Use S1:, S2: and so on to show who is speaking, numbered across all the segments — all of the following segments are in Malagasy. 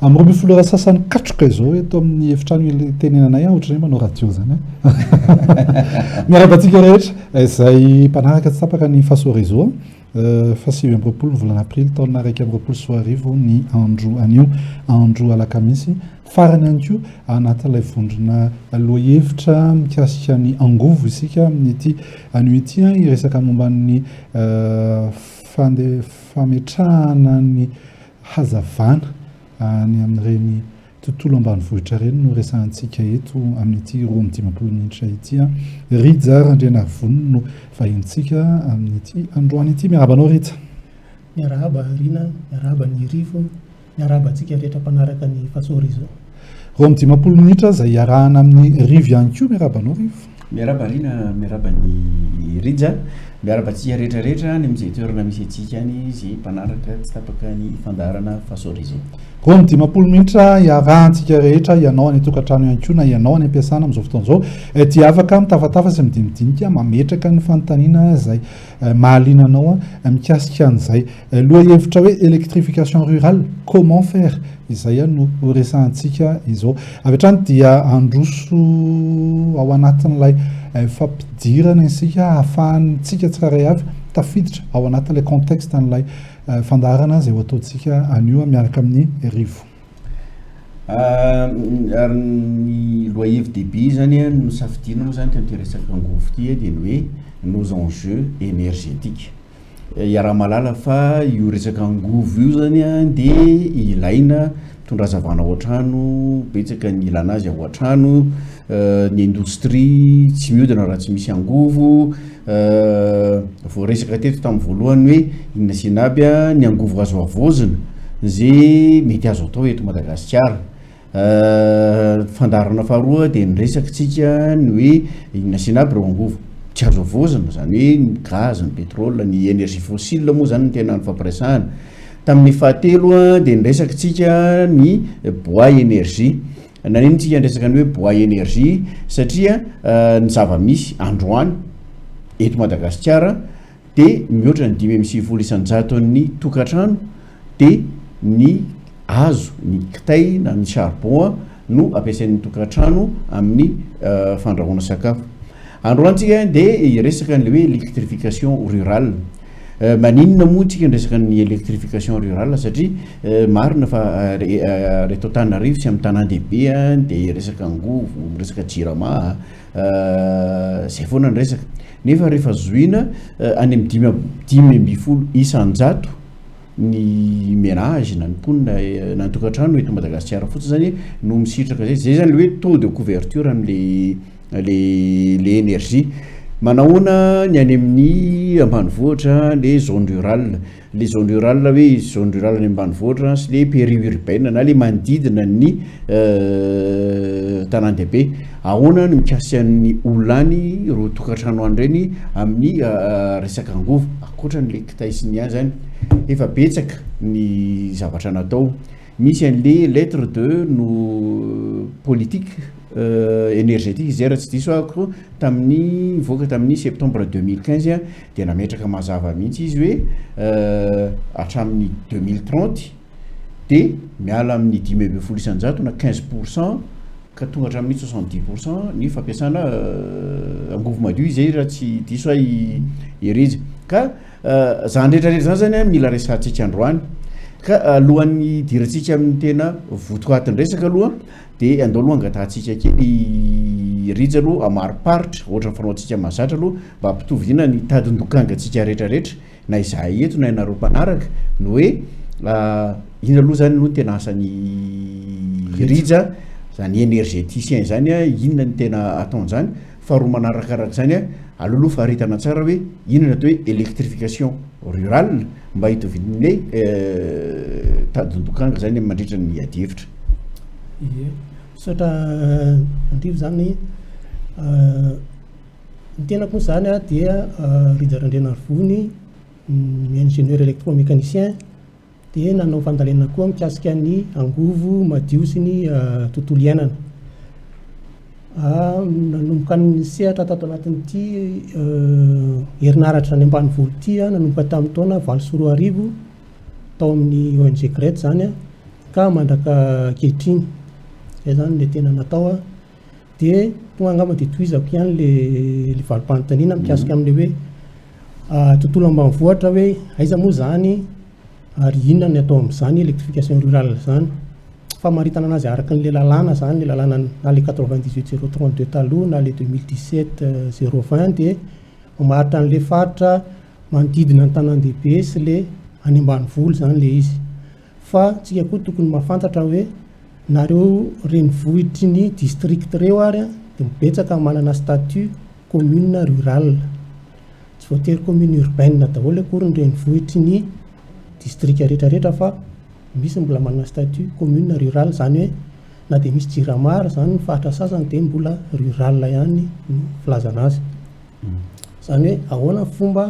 S1: amroby folera sasany katroka izao eto amin'ny efitrano tenenanay ohatra manao radio zany miarabantsika rehetra izay mpanaraka tsy tapaka ny fahasoarizo fa 7 amby roapolo volana aprily taona 1 amby roapolo sy 10 ny andro anio andro alakamisy farany ihany koa anatin'ilay vondrona lohahevitra mikasika ny angovo isika amin'ity anio ity iresaka momban'ny fametrahana ny hazavana ny amin'ireny tontolo ambanivohitra reny no resahantsika eto amin'ity 25 minitra ity Rija Randrianavony no vahintsika amin'ity androany ity. Miarabanao Rija.
S2: Miarahaba Rina, miarahaba ny Rivo, miarahaba antsika rehetra mpanaraka ny fahasoarizo.
S1: 25 minitra izay iarahana amin'ny Rivo ihany koa. Miarabanao Rivo.
S3: Miarahaba Rina, miarahaba ny Rija, miarahaba antsika rehetrarehetra ny amin'izay toerana misy antsika any izay mpanaraka tsy tapaka ny fandaharana fahasoarizo.
S1: 25 minitra iarahantsika rehetra ianao any tokantrano ihany koa na ianao any ampiasana amin'izao fotoana izao dia afaka mitafatafa sy midinidinika mametraka ny fanontaniana izay mahalinanao mikasika an'izay lohahevitra hoe électrification rurale comment faire izay no resahantsika izao. Avy hatrany dia androso ao anatin'ilay fampidirana isika ahafahantsika tsiraray avy tafiditra ao anatin'ilay contexte an'ilay fandaharana izay ataontsika anio miaraka amin'ny Rivo.
S3: Ary ny loahevin-dehibe zany no safidina moa zany ty resaka angovo ty dia ny hoe nos enjeux énergétiques. Iaraha malala fa io resaka angovo io zany dia ilaina mitondra hazavana ao an-trano, betsaka ny ilana azy ao an-trano, ny indostria tsy mihodina raha tsy misy angovo. Voaresaka teto tamin'ny voalohany hoe inona sy inona aby ny angovo azo avozina zay mety azo atao eto Madagasikara. Fandaharana faharoa dia niresakitsika ny hoe inona sy inona aby ireo angovo tsy azo avozina, zany hoe ny gaz, ny pétrole, ny énergie fossile moa zany ny tena ny fampiresahana. Tamin'ny fahatelo dia niresakitsika ny bois énergie. Nanino tsika niresaka ny hoe bois énergie satria ny zava-misy androany eto Madagasikara dia mihoatra ny 520 isan-jato ny tokantrano dia ny hazo, ny kitay na ny charbon no ampiasain'ny tokantrano amin'ny fandrahoana sakafo. Androantsika dia iresaka ny hoe électrification rurale. Maninona moa tsika niresaka ny électrification rurale satria marina fa reto Antananarivo sy amin'ny tanan-dehibe dia resaka angovo, resaka jirama zay foana ny resaka. Nefa rehefa zoina any amin'ny 520 isan-jato ny ménage na ny mponina na ny tokantrano eto Madagasikara fotsiny zany no misitraka zay zany hoe taux de couverture amin'le énergie. Manahoana ny any amin'ny ambanivohitra le zone rurale, le zone rurale hoe zone rurale ny ambanivohitra sy le périurbaine na le manodidina ny tanan-dehibe. Ahoana no mikasian'ny olany ro tokantrano an'ireny amin'ny resaka angovo akoatra ny kitay sy ny zany efa betsaka ny zavatra natao. Misy an'le lettre de no politique énergétique izay raha tsy diso ako tamin'ny voaka tamin'ny septembre 2015 dia nametraka mazava mihitsy izy hoe hatramin'ny 2030 dia miala amin'ny 520 isan-jato na 15% ka tonga hatramin'ny 70% ny fampiasana angovo madio izay raha tsy diso irija. Ka zany rehetrarehetra zany zany mila resahantsika androany. Ka alohan'ny idirantsika amin'ny tena votoatin'ny resaka aloha dia andao aloha angatahantsika kely Rija aloha amariparitra ohatra ny fanaontsika mahazatra aloha mba hampitovina ny tadin-dokangantsika rehetrarehetra na izahay eto na ianareo mpanaraka no hoe ina aloha zany no tena asan'ny Rija zany énergéticien zany inona ny tena ataon'izany. Faharoa manarakarak' zany aloha faharitana tsara hoe inona atao hoe électrification rurale mba hitovin'ilay tadin-dokanga zany mandritra ny adi-hevitra.
S2: Misaotra Andrivo zany ny tenako zany dia Rija Randrianavony ingénieur électromécanicien dia nanao fandalenana koa mikasika ny angovo madio sy ny tontolo iainana. Nanomboka ny sehatra tato anatin'ity herinaratra ny ambanivohitra ity nanomboka tamin'ny taona 20 sy 20 tao amin'ny ONG Greta zany ka mandraka kehitriny zay zany le tena natao de tonga angamba de toizako ihany le valopanontaniana mikasika am'le hoe tontolo ambanivohitra hoe aiza moa zany ary inona ny atao am'izany électrification rurale zany famaritana anazy araka n'le lalàna zany le lalàna na le 98 032 taloha na le 2017 020 de mamaritra an'le faritra manodidina ny tanan-dehibe sy le any ambanivolo zany le izy fa tsika koa tokony mahafantatra hoe nareo renivohitry ny district reo ary de mibetsaka manana statut commune rurale tsy voatery commune urbaine daholo akory ny renivohitry ny district rehetrarehetra fa misy mbola manana statut commune rurale zany hoe na de misy jiramara zany ny faritra sasany de mbola rurale ihany no filazana azy zany hoe ahoana fomba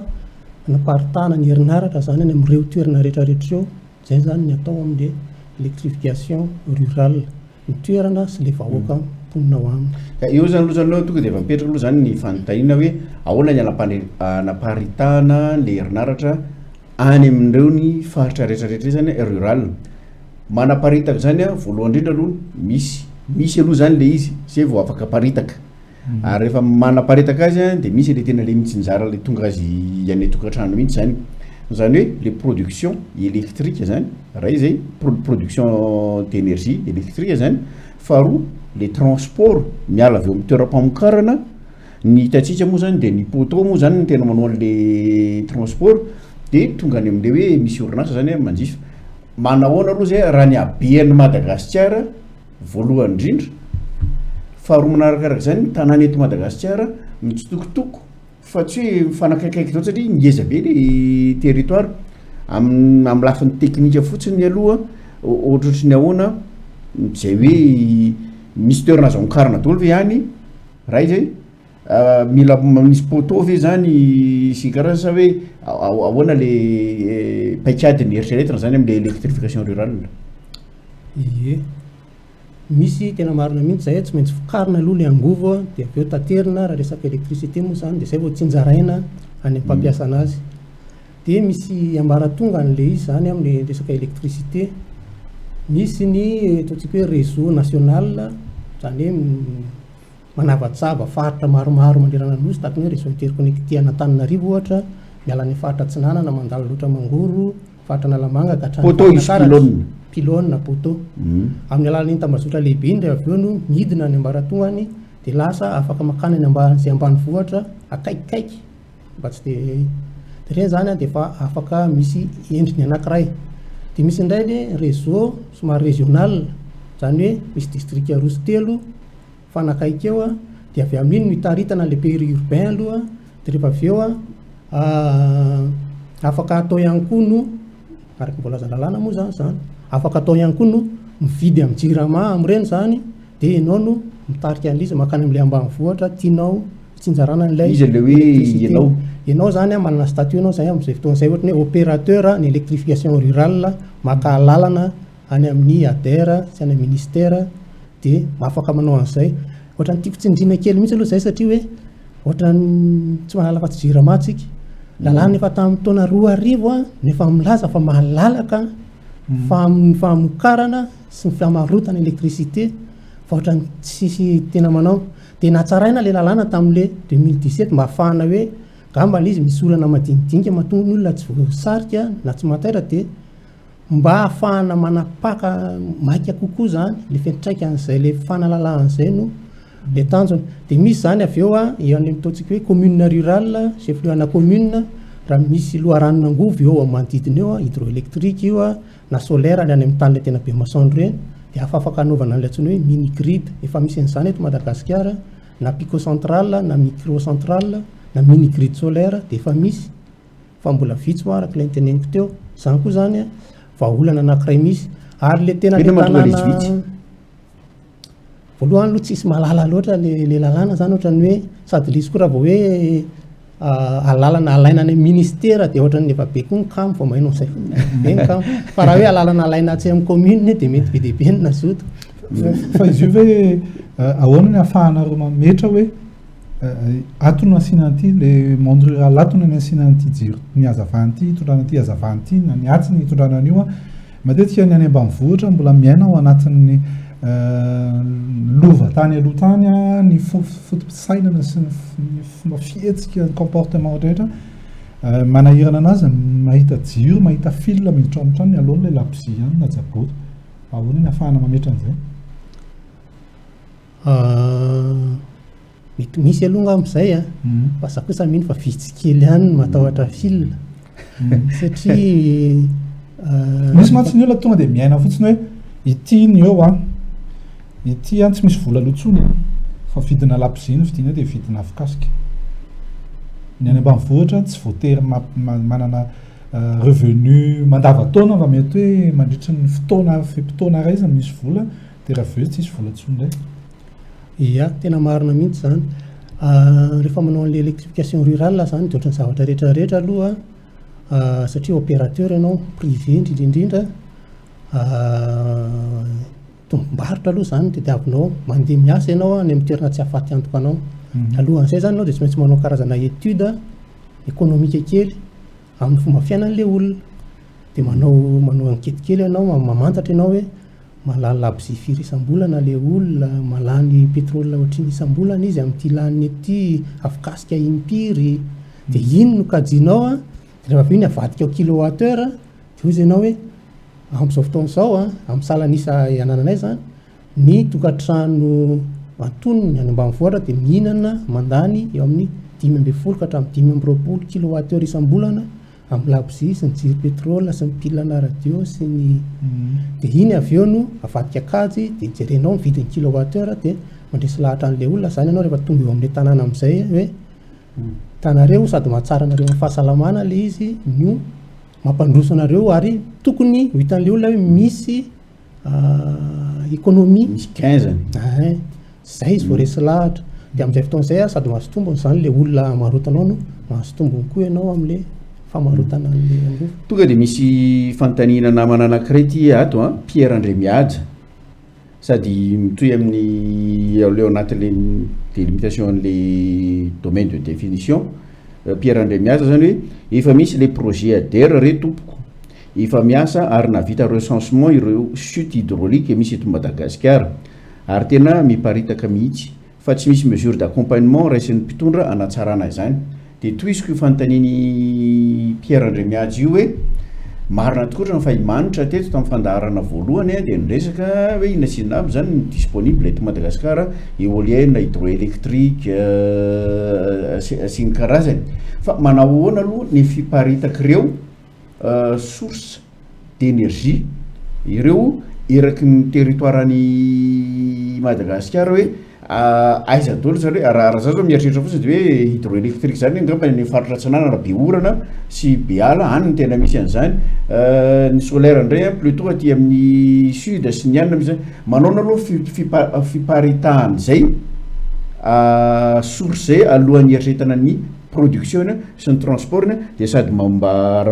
S2: naparitahana ny herinaratra zany any amin'ireo toerana rehetrarehetra eo zay zany ny atao amin'le électrification rurale ny toerana sy le vahoaka mponina ho aminy
S3: eo zany aloha zany tonga de efa mipetraka aloha zany ny fanontaniana hoe ahoana ny anaparitahana le herinaratra any amin'ireo ny faritra rehetrarehetra zany rural manaparitaka zany voalohany indrindra aloha misy aloha zany le izy zay vao afaka paritaka ary rehefa manaparitaka azy de misy le tena le mitsinjara le tonga azy any tokantrano mihitsy zany hoe le production électrique zany raha zay production d'énergie électrique zany faharoa le transport miala avy eo amin'ny toeram-pamokarana ny hitatsika moa zany de ny poteau moa zany ny tena manao an'le transport de tonga any amin'le hoe misy orinasa zany manjifa manahoana aloha zay raha ny abean'ny Madagasikara voalohany indrindra faharoa manarakaraka zany tanàna eto Madagasikara mitsitokotoko fa tsy hoe mifanakaikaiky zao satria ngeza be le territoire amin'ny lafin'ny teknika fotsiny aloha ohatrotry ny ahoana zay hoe misy toerana azo ankarana daholo ve ihany raha izay mila misy poteau ve zany sy karaha sa hoe ahoana le paikadiny eritreretina zany amin'le électrification rurale
S2: ie misy tena marina mihitsy zay tsy maintsy fokarina aloha le angovo de aveo taterina raha resaka électricité moa zany de zay vao tsinjaraina any am-pampiasa anazy de misy ambaratonga an'le izy zany amin'le resaka électricité misy ny ataontsika hoe réseau national zany hoe manavatsava faritra maromaro manderana nosy tahaka ny hoe réseau interconnecté Antananarivo ohatra miala ny faritra Tsinanana mandalo loatra Mangoro faritra Nalamanga ka hatrany pylône poteau amin'ny alalan'iny tambazotra lehibe iny rehefa aveo no midina ny ambaratongany de lasa afaka makany ny zay ambanivohitra akaikikaiky mba tsy de reny zany de efa afaka misy endriny anankiray de misy indray le réseau somary régional zany hoe misy district roa sy telo fanakaiky eo de avy amin'iny no hitaritana le périurbain aloha de rehefa aveo afaka atao ihany koa no araky mbola zalalana moa zany afaka atao ihany koa no mividy amin'ny jirama am'ireny zany de enao no mitarika an'izy makany am'le ambanivohitra tianao tsinjarana n'ilay
S3: izy le hoe
S2: enao zany manana statut enao zay am'izay fotoana zay ohatra hoe opérateur ny électrification rurale maka lalana any amin'ny ADER sy any ministère de afaka manao an'izay ohatra ny tiako tsindrina kely mihitsy aloha zay satria hoe ohatra tsy mahalala fa tsy jirama tsika lalàna efa tamin'ny taona 2000 nefa milaza fa mahalalaka famokarana sy ny fiamarotana électricité fa ohatra ny tsisy tena manao de natsaraina le lalàna tamin'le 2017 mba ahafahana hoe gamba le izy misy olana madinidinika mahatonga ny olona tsy voasarika na tsy mataira de mba ahafahana manapaka maika kokoa zany le fentraika an'izay le fanalalan'izay no le tanjony de misy zany aveo eo any ataontsika hoe commune rurale chef lieu ana commune raha misy loharanona angovo eo manodidina eo hydroélectrique io na solaire ny any amin'ny tany le tena be masoandro reny de afaka anaovana an'ilay antsoina hoe mini grid efa misy an'izany eto Madagasikara na pico centrale na micro centrale na mini grid solaire de efa misy fa mbola vitsy ho araka le nteneniko teo zany koa zany vahaolana anankiray misy ary le tena voalohany aloha tsisy malala loatra le lalàna zany ohatra ny hoe sady lisy koa raha vao hoe alalana alaina any ministère de ohatra ny efa be koa ny kamo vao mahaino an'izay be ny kamo fa raha hoe alalana alaina tsy amin'ny commune de mety be de be ny nazoto
S1: fa izy io hoe ahoana ny ahafahanareo mametra hoe atony asiana an'ity le monde rural atony ny asiana an'ity jiro ny hazavana ity hitondrana ity hazavana ity na ny atsy ny hitondrana an'io matetika ny any ambanivohitra mbola miaina ao anatin'ny lova tany aloha tany a ny fotopisainana sy ny fomba fihetsika ny comportement rehetra manahirana anazy mahita jiro mahita fil miditra ao amin'ny trano ny alohan'la lapsi any na jaboto ahoana ny ahafahana mametra an'izay
S2: misy aloha amin'izay a fa za kosa mino fa vitsikely ihany no matahotra fil satria
S1: misy mantsy ny olona tonga dia miaina fotsiny hoe ity ny eo a ity any tsy misy vola lotsony fa vidina lapsi iny vidina dia vidina afikasika ny any ambanivohitra tsy voatery manana revenu mandavataona fa mety hoe mandritry ny fotoana fimpitoana ray zany misy vola dia raha veo tsy misy vola tsony ndray
S2: ia tena marina mihitsy zany rehefa manao an'le électrification rurale zany de ohatrany zavatra rehetrarehetra aloha satria opérateur ianao privé indrindrindrindra tombom-barotra aloha zany de avinao mandeha miasa ianao any amin'ny toerana tsy afaty antoka anao alohan'izay zany anao de tsy maintsy manao karazana étude économique kely amin'ny fomba fiainan'le olona de manao enquête kely ianao mamantatra ianao hoe malany labsi firy isam-bolana le olona malany pétrole ohatriny isam-bolana izy amin'ity lany ety afikasika impiry de iny no kajianao a de rehefa iny avadika ao kilowattheure de ozy ianao hoe amin'izao fotoana izao a amin'ny salanisa ianananay zany ny tokantrano antonony any ambanivohitra de mihinana mandany eo amin'ny 5.10 ka hatramin'ny 5.20 kilowattheure isam-bolana amin'ny labsi sy ny jiro pétrole sy ny pilana radio sy ny de iny avy eo no avadika kajy de jerenao ny vidin'ny kilowattheure de mandresy lahatra an'le olona zany ianao rehefa tonga eo amin'ny tanàna amin'izay hoe tanareo sady mahatsara anareo amin'ny fahasalamana le izy no mampandroso anareo ary tokony ho hitan'le olona hoe misy économie
S3: misy 15
S2: zay izy voaresy lahatra de amin'izay fotoana izay sady mahazo tombony zany le olona marotanao no mahazo tombony koa ianao amin'le famarotana an'le angovo
S3: tonga de misy fantanina namana anankiray ty ato a Pierre André Mihaja sady mitohy amin'ny leo anatin'le délimitation an'le domaine de définition Pierre André Mihaja zany hoe efa misy le projet ADER re tompoko efa miasa ary navita recensement ireo chute hydraulique misy eto Madagasikara ary tena miparitaka mihitsy fa tsy misy mesure d'accompagnement raisin'ny mpitondra anatsarana izany de toisiko fantaniny Pierre André Mihaja io hoe marina tokoa fa imanitra teto tamin'ny fandaharana voalohany de niresaka hoe ina sy aby zany disponible eto Madagasikara éolienne hydroélectrique sy ny karazany fa manao ahoana aloha ny fiparitaka ireo source d'énergie ireo eraky ny territoiran'ny Madagasikara hoe aiza daholo zany hoe raha zao zao mieritreritra fotsiny de hoe hydroélectrique zany angamba ny faritra Atsinanana be orana sy be ala any ny tena misy an'izany ny solaire indray plutôt aty amin'ny sud sy ny anina misy manao aloha fiparitahany zay source zay alohan'ny eritreretana ny production sy ny transport de sady raha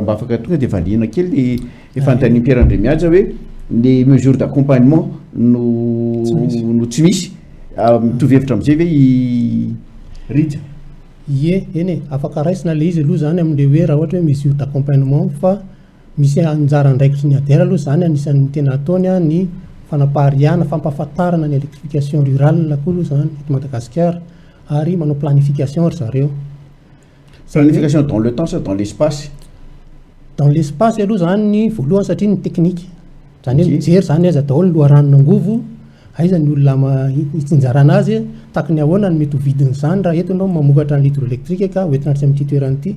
S3: mba afaka tonga de valina kely le fantaniny Pierre André Mihaja hoe les mesures d'accompagnement no tsy misy mitovy hevitra amin'izay ve rija
S2: ie eny afaka raisina le izy aloha zany amin'le hoe raha ohatra hoe mesure d'accompagnement fa misy anjara andraikitry ny ADER aloha zany anisan'ny tena ataony ny fanapahariana fampahafantarana ny électrification rurale koa aloha zany eto Madagasikara ary manao planification ry zareo
S3: planification dans le temps sa dans l'espace
S2: aloha zany ny voalohany satria ny technique zany hoe mijery zany aiza daholo ny loharanona angovo aiza ny olona itsinjarana azy tahaka ny ahoana ny mety ho vidin'izany raha eto ianao mamokatra ny hydroélectrique ka hoentina tsy amin'ity toerana ity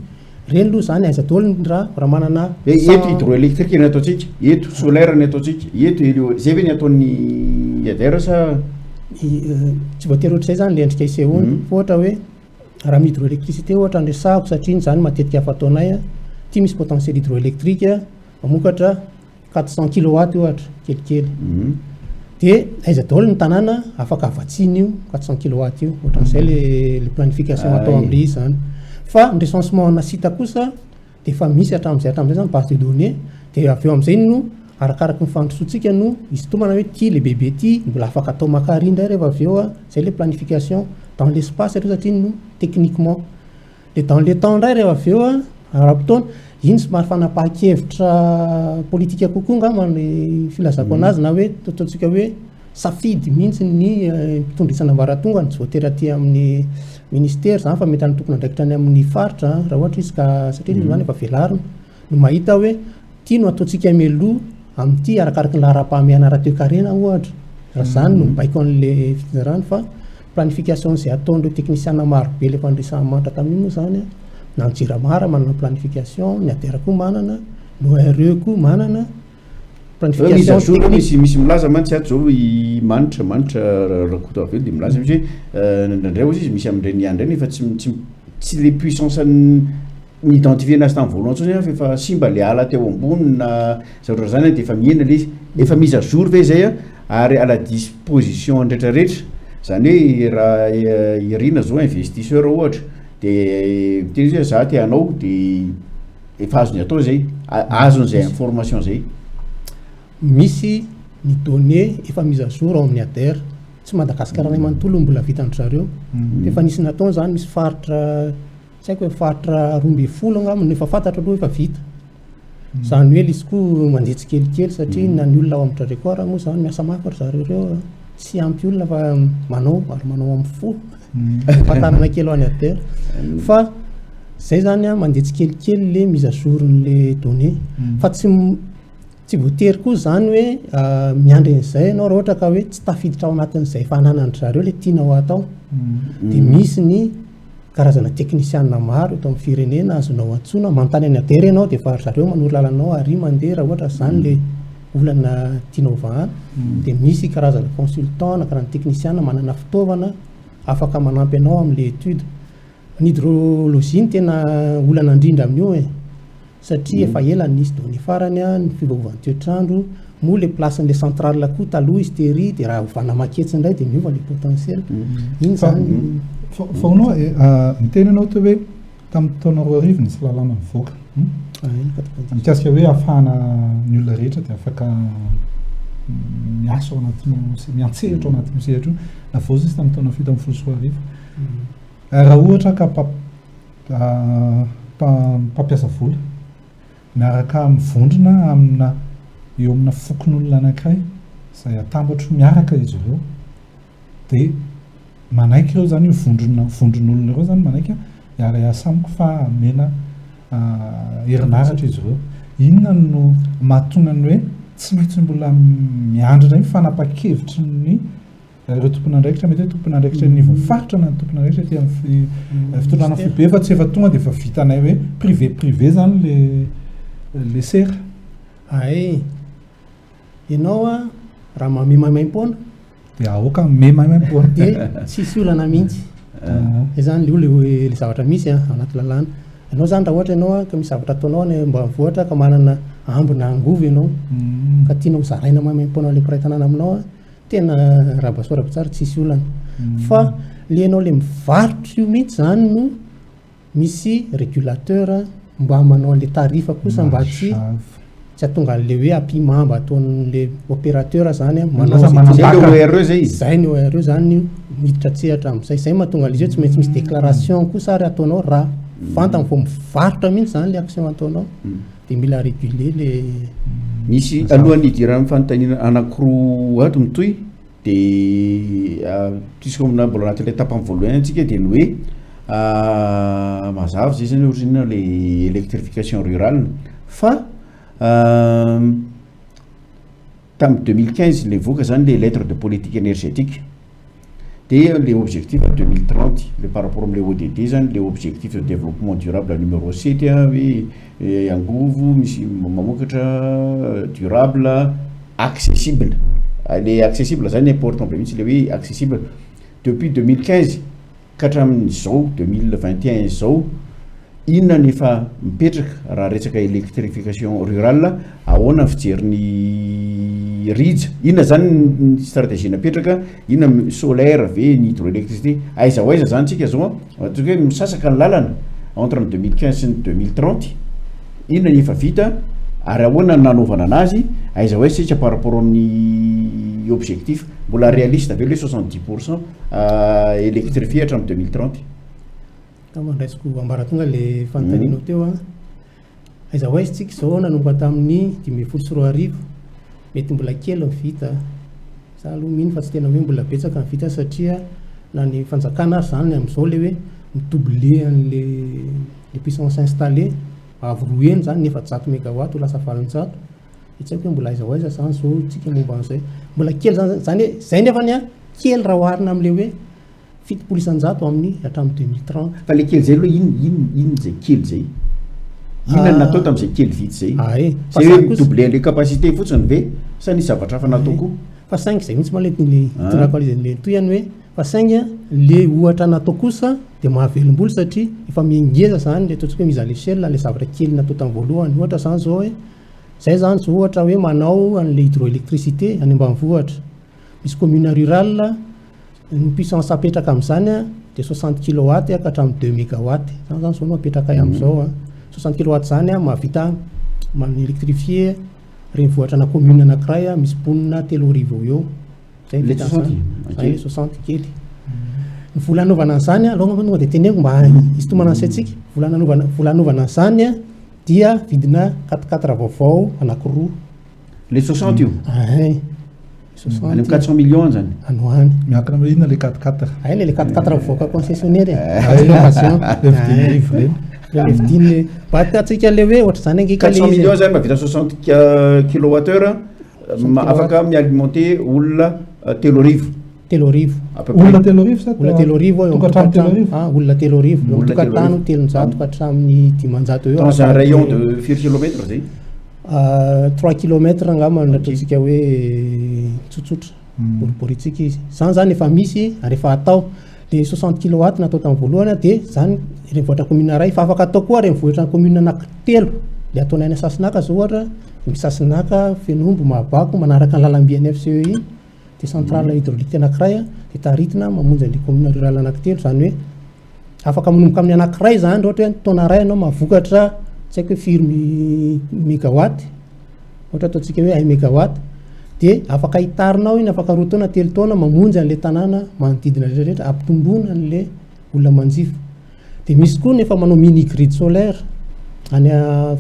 S2: reny aloha zany aiza daholo ny raha manana
S3: eto hydroélectrique ny ataontsika eto solaire ny ataontsika eto zay ve ny ataon'ny ADER sa
S2: tsy voatery ohatr'izay zany le endrika isehoany fa ohatra hoe raha amin'ny hydroélectricité ohatra andresahako satria zany matetika afataonay ty misy potentiel hydroélectrique mamokatra 400 kilowatt ohatra kelikely de aiza daholo ny tanàna afaka avatsiny io 400 kilowatt io ohatran'izay le planification atao amin'le izy zany fa ny recensement nasita kosa de efa misy hatramin'izay zany base de données de avy eo amin'izay no arakaraky ny fandrosoantsika no izy tomana hoe ty le bebe ty mbola afaka atao makary indray rehefa avy eo zay le planification dans l'espace aloha satria no techniquement de dans le temps indray rehefa avy eo ara-potoana iny somary fanapahan-kevitra politika kokoa ngamba ny filazako anazy na hoe tototsika hoe safidy mihitsy ny mpitondrisana ambaratonga tsy voatery aty amin'ny ministera zany fa mety any tokony andraikitra any amin'ny faritra raha ohatra izy ka satria izy zany efa velarina no mahita hoe tia no ataontsika meloa amin'ity arakaraka ny lahara-pahamehana ara-toe-karena ohatra raha zany no mibaiko an'le fitsinjarany fa planification zay ataon'ireo teknisiana marobe le fandrisamanitra tamin'iny moa zany na ny Jiramara manana planification, ny Adera koa manana, ny ORE koa manana planification
S3: technique. Misy milaza mantsy ato zao i manitra rakoto avy eo dia milaza misy hoe ndraindray ozy izy misy amin'ireny andro ireny fa tsy le puissance n'identifie anazy tamin'ny voalohany tsony efa simba le ala teo ambony na zavatra zany dia efa mihena le izy efa mise à jour ve zay ary à la disposition rehetrarehetra zany hoe raha irina zao investisseur ohatra dia tena izy hoe za te hanao dia efa azony atao zay azon'izay information zay.
S2: Misy ny données efa mise à jour ao amin'ny Adera tsy Madagasikara ray manontolo mbola vitan-dry zareo efa nisy natao zany misy faritra tsy haiko hoe faritra 12 angamba efa fantatra aloha efa vita zany hoe izy koa mandeha tsikelikely satria na ny olona ao amin'ny trajectoire moa zany miasa mafy ry zareo ireo tsy ampy olona fa manao amin'ny fo fatarana kely ao any Adera fa zay zany mandeha tsikelikely le mise à jour n'le données fa tsy voatery koa zany hoe miandry an'izay ianao raha ohatra ka hoe tsy tafiditra ao anatin'izay fananandry zareo le tianao atao dia misy ny karazana teknisianina maro eto amin'ny firenena azonao antsoina manontany any Adera ianao dia efa zareo manoro lalanao ary mandeha raha ohatra zany le olana tianao vahana dia misy karazana consultant na karazana teknisianina manana fitaovana afaka manampy anao amin'le étude. Ny hydrologie ny tena olana indrindra amin'io satria efa ela nisy données farany ny fivaovan'ny toetrandro moa le placen'le centrale koa taloha izy tery dia raha ovana maketsy indray dia miova le potentiel iny zany
S1: fa anao ny tena anao to hoe tamin'ny taona roa arivo nisy lalàna mivoaka mikasika hoe ahafahana ny olona rehetra dia afaka miasa ao anatinao miantsehatra ao anatin'ny sehatra io na vozy izy tamin'ny taona fito amby folo sy roa arivo raha ohatra ka mpampiasa vola miaraka mivondrona amina eo amina fokon'olona anankiray izay atambatro miaraka izy ireo dia manaiky ireo zany io vondron'olona ireo zany manaiky iara asamiko fa mena herinaratra izy ireo inona no mahatonga ny hoe tsy maintsy mbola miandry ndray fanapa-kevitry ny ireo tompon'andraikitra mety hoe tompon'andraikitra nivon'ny faritra na tompon'andraikitra ty amin'ny fitondrana fibe fa tsy efa tonga dia efa vitanay hoe privé zany le sera
S2: ianao raha mamemaimaimpona
S1: dia aoka memaimaimpoana
S2: dia tsisy olana mihitsy zany le zavatra misy anaty lalàna ianao zany raha ohatra ianao ka misy zavatra ataonao mba mivoatra ka manana ambina angovo ianao ka tianao zaraina maimaimpoana le mpiray-tanàna aminao tena rahabasorabitsara tsisy olana fa le ianao le mivarotro io mihitsy zany no misy régulateur mba manao le tarifa kosa mba tsy atonga le hoe apiment mba ataon'le opérateur zany zay ny ORE zany miditra tsehatra amin'izay zay mahatonga le izy hoe tsy maintsy misy déclaration kosa ary ataonao raha fantany vao mivarotra mihitsy zany le action ataonao dia mila réguler le
S3: misy alohan'ny hidirany fanontaniana anankiroa ato mitoy dia puisque mbola anatin'le tapany voalohany antsika dia ny hoe mazava zay zany ohatrana le électrification rurale fa tamin'ny 2015 le voaka zany le lettre de politique énergétique dia le objectif 2030 le par rapport am'le ODD zany le objectif de développement durable numéro 7 hoe angovo misy mamokatra durable accessible le accessible zany important be mihitsy le hoe accessible depuis 2015 ka hatramin'izao 2021 zao inona nefa mipetraka raha resaka électrification rurale ahoana fijerin'ny rija inona zany ny stratégie napetraka inona solaire ve ny hydroélectricité aiza ho aiza zany tsika zao toka hoe misasaka ny lalana entre ny 2015 sy ny 2030 inona ny efa vita ary ahoana nanaovana anazy aiza ho aiza tsika par rapport amin'ny objectif mbola réaliste ve le 70% électrifié hatramin'ny 2030
S2: mandraisiko ambaratonga le fanontanianao teo aiza ho aizy tsika zao nanomba tamin'ny 2014 mety mbola kely mivita za aloha mihiny fa tsy tena hoe mbola betsaka mivita satria na ny fanjakana zany amin'izao le hoe midouble an'le puissance installée avy roa eny zany 400 mégawatt ho lasa 400 tsy haiko hoe mbola aiza ho aiza zany zao tsika momba an'izay mbola kely zany hoe zay nefa ny kely raha oharina amin'le hoe 700 amin'ny hatramin'ny 2030
S3: fa le kely zay aloha ino zay kely zay inona natao tamin'izay kely vity zay zay hoe midouble an'le capacité fotsiny ve sa nisy zavatra hafa natao koa
S2: fa saingy zay mihitsy malentin'le tonako le toy ihany hoe fa saingy le ohatra natao kosa dia mahavelom-boly satria efa miengeza zany le ataontsika hoe mise à l'échelle le zavatra kely natao tamin'ny voalohany ohatra zany zao hoe zay zany zao ohatra hoe manao an'le hydroélectricité any ambanivohitra misy commune rurale ny puissance apetraka amin'izany dia 60 kilowatt ka hatramin'ny 2 mégawatt zany zany zao no apetraka amin'izao 60 kilowatt zany mahavita manélectrifier renivohitrana commune anankiray misy mponina 3 eo eo zay
S3: le
S2: 60 kely ny vola anaovana an'izany aloha tonga dia teneko mba hisintomana an'saintsika vola anaovana an'izany dia vidina 4 vaovao anankiroa
S3: le 60 io 400 millions zany
S2: anoany
S1: miankina amin'ny inona le 4
S2: ay le 4 voaka concessionnaire
S1: innovation
S2: le vidiny batsika le hoe ohatra zany angika
S3: 400 millions zany mahavita 60 kilowattheure afaka mialimenter olona 3
S2: 3
S1: olona 3 sa
S2: olona 3 olona 3 tokatano 300 ka hatramin'ny 500 eo
S3: dans un rayon de 4 kilomètres zay
S2: 3 kilomètres angamba nataontsika hoe tsotsotra boriboritsika izy zany zany efa misy ary efa atao le 60 kilowatt natao tamin'ny voalohany dia zany renivohitra commune ray fa afaka atao koa renivohitra commune anankitelo le ataonay any Sasinaka zao ohatra misy Sasinaka Fenombo Mahabako manaraka ny lalam-by NFCE dia centrale hydraulique anankiray dia taritina mamonjy an'le commune rurale anankitelo zany hoe afaka manomboka amin'ny anankiray zany ohatra hoe taona ray ianao mahavokatra tsy haiko hoe firy mégawatt ohatra ataontsika hoe 1 mégawatt dia afaka hitarinao iny afaka 2 taona 3 taona mamonjy an'le tanàna manodidina rehetrarehetra ampitombona an'le olona manjifa dia misy koa nefa manao mini grid solaire any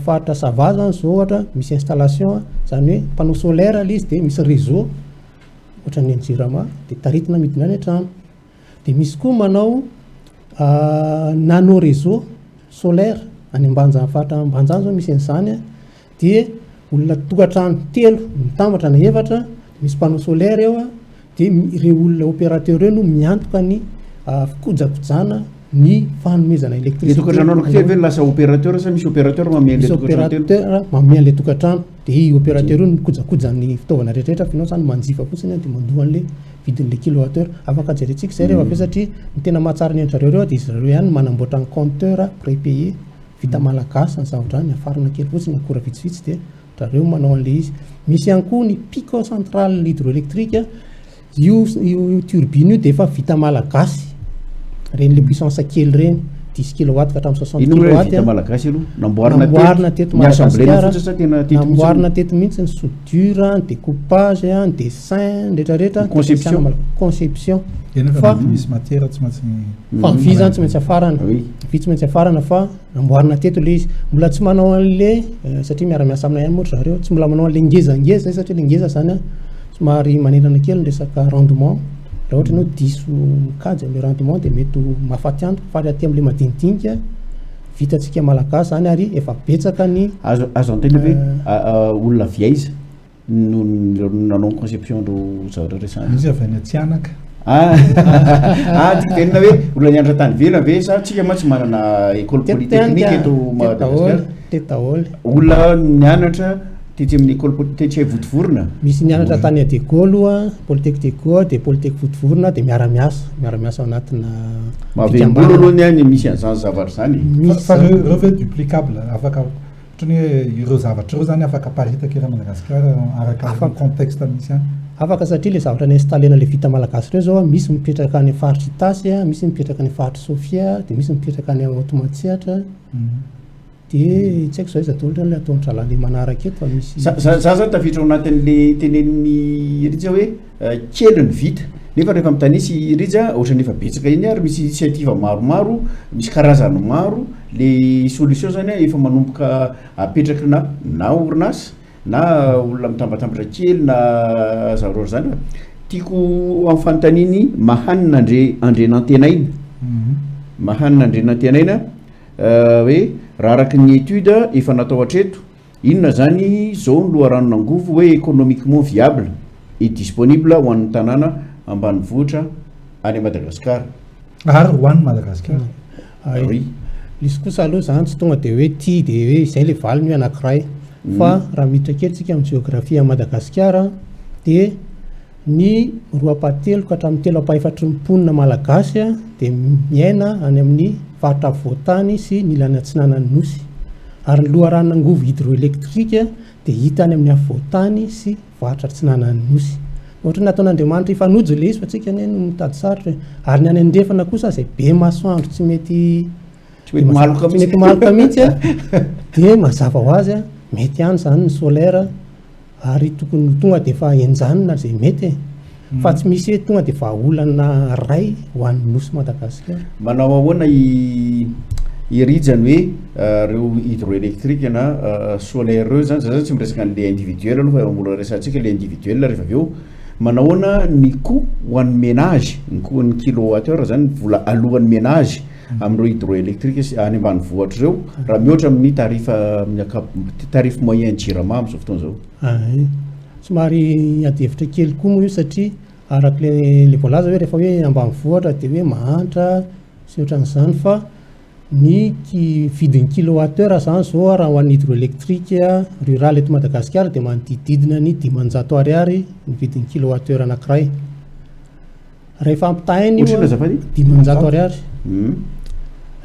S2: faritra Sava zany zao ohatra misy installation zany hoe panneau solaire ilay izy dia misy réseau ohatra ny Jirama dia taritina midina any an-trano dia misy koa manao nano réseau solaire any ambanja faritra ambanjany zao misy an'izany dia olona tokantrano 3 mitambatra na 4 misy panneau solaire eo dia ireo olona opérateur eo no miantoka ny fikojakojana ny fanomezana électricité
S3: tokantrano anankitelo ve lasa opérateur sa misy opérateur mamea le
S2: opérateur mamea le tokantrano dia i opérateur io mikojakoja ny fitaovana rehetrarehetra finao zany manjifa fotsiny dia mandoa an'le vidin'le kilowattheure afaka jerentsika zay rehefa satria ny tena mahatsara ny endrareo reo dia izy reo ihany manamboatra ny compteur prépayé vita malagasy ny zavatra ny afarana kely fotsiny akora vitsivitsy dia rareo manao an'le izy misy ihany koa ny pico centrale hydroélectrique io turbine io dia efa vita malagasy reny le puissance kely reny 10 kilowatt ka hatramin'ny 60 kilowatt
S3: vita malagasy aloha
S2: namboarina teto
S3: Madagasikara
S2: namboarina teto mihitsy ny soudure ny découpage ny dessin rehetrarehetra conception
S1: fa misy matière tsy maintsy
S2: fa vy zany tsy maintsy afarana vy tsy maintsy afarana fa namboarina teto le izy mbola tsy manao an'le satria miara-miasa aminay ihany moatra zareo tsy mbola manao an'le ngezangeza zay satria le ngeza zany somary manerana kely ny resaka rendement raha ohatra ianao diso mikajy amin'le rendement dia mety mahafaty anto fa aty amin'le madinidinika vitantsika malagasy zany ary efa betsaka ny
S3: azo antena hoe olona viaiza no nanao conception ro zavatra resany
S1: izy avy any Tsianaka
S3: tenina hoe olona nianatra tany vela ve sa tsika ma tsy manana école polytechnique eto Madagasikara
S2: tetaoly
S3: olona nianatra tetsy amin'ny école tetsy votovorona
S2: misy nianatra tany Adegolo polytechnique dia polytech votovorona dia miara-miasa anatina
S3: mahavelom-bolo aloha ny misy an'izany zavatra zany
S1: fa reo ve duplicable afaka ohatrany hoe ireo zavatra ireo zany afaka paritaka ery Madagasikara araka contexte misy any
S2: afaka satria le zavatra ny installena le vita malagasy reo zao misy mipetraka any faritra Itasy misy mipetraka any faritra Sofia dia misy mipetraka any Automatsiatra dia tsy haiko zao izy atao le ataonitra le manaraka eto fa misy
S3: za zany tafiditra ao anatin'le tenenin'ny ritsy hoe kely ny vita nefa rehefa mitanisy rija ohatra nefa betsaka iny ary misy initiative maromaro misy karazany maro le solution zany efa manomboka apetraky na orinasa na olona mitambatambatra kely na zareo zany tiako amin'ny fanontaniany mahanina andrenantena iny mahanina andrenantena ina hoe raha araky ny étude efa natao hatreto inona zany zao ny loharanon'angovo hoe économiquement viable et disponible ho an'ny tanàna ambanivohitra any Madagasikara
S1: ary ho an'ny Madagasikara
S2: lisy kosa aloha zany tsy tonga de hoe tia de hoe izay le valiny hoe anankiray fa raha miditra kely tsika amin'ny géographie à Madagasikara de ny roapatelo ka hatramin'ny telo apaefatry ny mponina malagasy de miaina any amin'ny faritra voatany sy ny ilany atsinanany nosy ary ny loharanon'angovo hydroélectrique de hita any amin'ny avoatany sy vohatra atsinanany nosy ohatra nataon'Andriamanitra ifanojo le izy fa tsika ane no mitady sarotra ary ny any andrefana kosa zay be masoandro tsy mety maloka mihitsy de mazava ho azy mety ihany zany ny solaire ary tokony tonga de fa enjanona zay mety fa tsy misy hoe tonga de fa olana ray ho an'ny nosy Madagasikara.
S3: Manao ahoana irijany hoe reo hydroélectrique na solaire reo zany zany tsy miresaka an'le individuel aloha fa mbola resantsika le individuel rehefa aveo manao ahoana ny coût ho an'ny ménage ny coût ny kilowattheure zany vola alohan'ny ménage amin'ireo hydroélectrique any ambanivohitra reo raha mihoatra amin'ny tarif moyen jirama amin'izao fotoana zao.
S2: Somary adihevitra kely koa moa io satria araky le voalaza hoe rehefa hoe ambanivohitra de hoe mahantra sy ohatran'izany fa ny vidin'ny kilowattheure zany zao raha ho an'ny hydroélectrique rural eto Madagasikara de manodididina ny 500 ariary ny vidin'ny kilowattheure anankiray rehefa ampitahainy io 500 ariary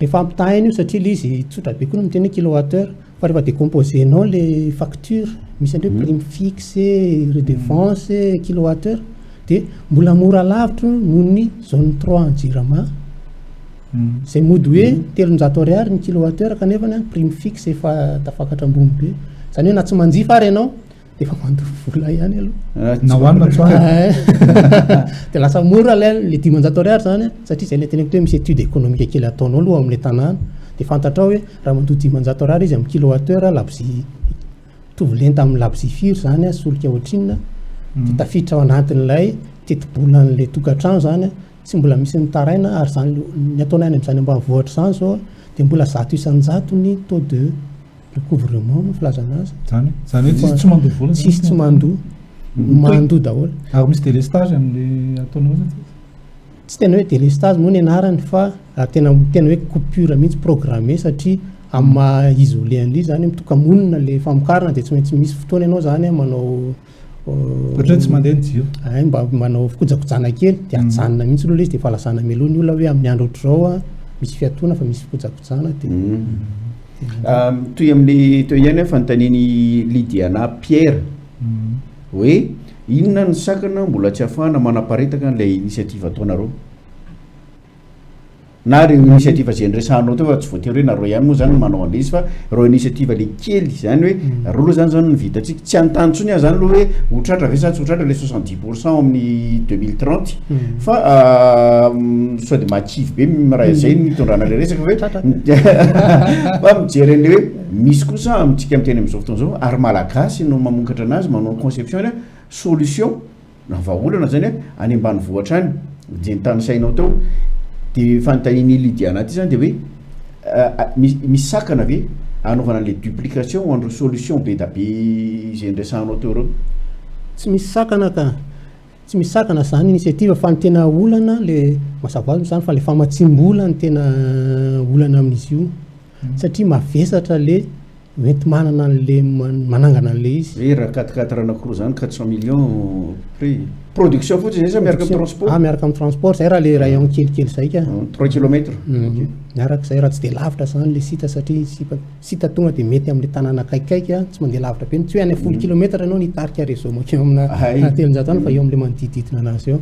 S2: rehefa ampitahainy io satria le izy tsotra be koa no miteny kilowattheure fa rehefa décomposenao le facture misy andreo prime fixe redevance kilowattheure de mbola mora lavitra noho ny zone 3 jirama zay mody hoe 300 ariary ny kilowattheure kanefa ny prime fixe efa tafakatra ambony be zany hoe na tsy manjifa ary ianao de efa mandoro vola ihany aloha
S1: na hoanina tsoany
S2: de lasa mora le 500 ariary zany satria zay le teneko hoe misy étude économique kely ataonao aloha amin'le tanàna de fantatrao hoe raha mandoa 500 ariary izy amin'ny kilowattheure labzy tovolenta amin'ny labzy firy zany solika ohatrinona de tafiditra ao anatin'ilay tetibolan'le tokantrano zany tsy mbola misy mitaraina ary zany ny ataonay any amin'izany ambanivohitra zany zao de mbola 100% ny taux de recouvrement no filazana azy
S1: zany hoe tsy mandoa vola
S2: tsisy tsy mandoa daholo
S1: ary misy délestage amin'le ataonao
S2: tsy tena hoe délestage moa ny anarany fa tena hoe coupure mihitsy programmé satria amin'ny maha isolé an'le zany mitokamonina le famokarana de tsy maintsy misy fotoana ianao zany manao
S1: ohatra tsy mandeha ny jiro
S2: mba manao fikojakojana kely de ajanona mihitsy aloha le izy de fa lasana melony olona hoe amin'ny andro ohatr'izao misy fiatoana fa misy fikojakojana de
S3: toy amin'le teo ihany fanontaniany Lydiana Pierre hoe inona ny sakana mbola tsy ahafahana manaparitaka n'ilay initiative ataonareo na reo initiative zay nresanao teo fa tsy voatery hoe nareo ihany moa zany manao an'le izy fa reo initiative le kely zany hoe reo aloha zany nivitatsika tsy anontany tsony zany aloha hoe hotratra ve sa tsy hotratra le 70% amin'ny 2030 fa sao de mahakivo be raha zay nitondrana le resaka hoe fa mijery an'le hoe misy kosa amintsika miteny amin'izao fotoana zao ary malagasy no mamokatra anazy manao conception any solution na vahaolana zany any ambanivohitra any de nytany sainao teo de fanontaniany Lydiana ty zany de hoe misy sakana ve anaovana le duplication ho an'ireo solution be da be zay nresanao teo reo
S2: tsy misy sakana ka tsy misy sakana zany initiative fa ny tena olana le mazava azy zany fa le famatsim-bola ny tena olana amin'izy io satria mavesatra le mety manana an'le manangana an'le izy
S3: hoe raha 4 anankiroa zany 400 millions prix production fotsiny zay sa miaraka amin'ny transport
S2: miaraka amin'ny transport zay raha le rayon kelikely zay ka
S3: 3 kilomètres
S2: miaraka zay raha tsy de lavitra zany le sita satria sita tonga de mety amin'ny tanàna akaikikaiky tsy mandeha lavitra be tsy hoe any 10 kilomètre ianao nitarika réseau makeo amina 300 any fa eo amin'le manodidididina anazy eo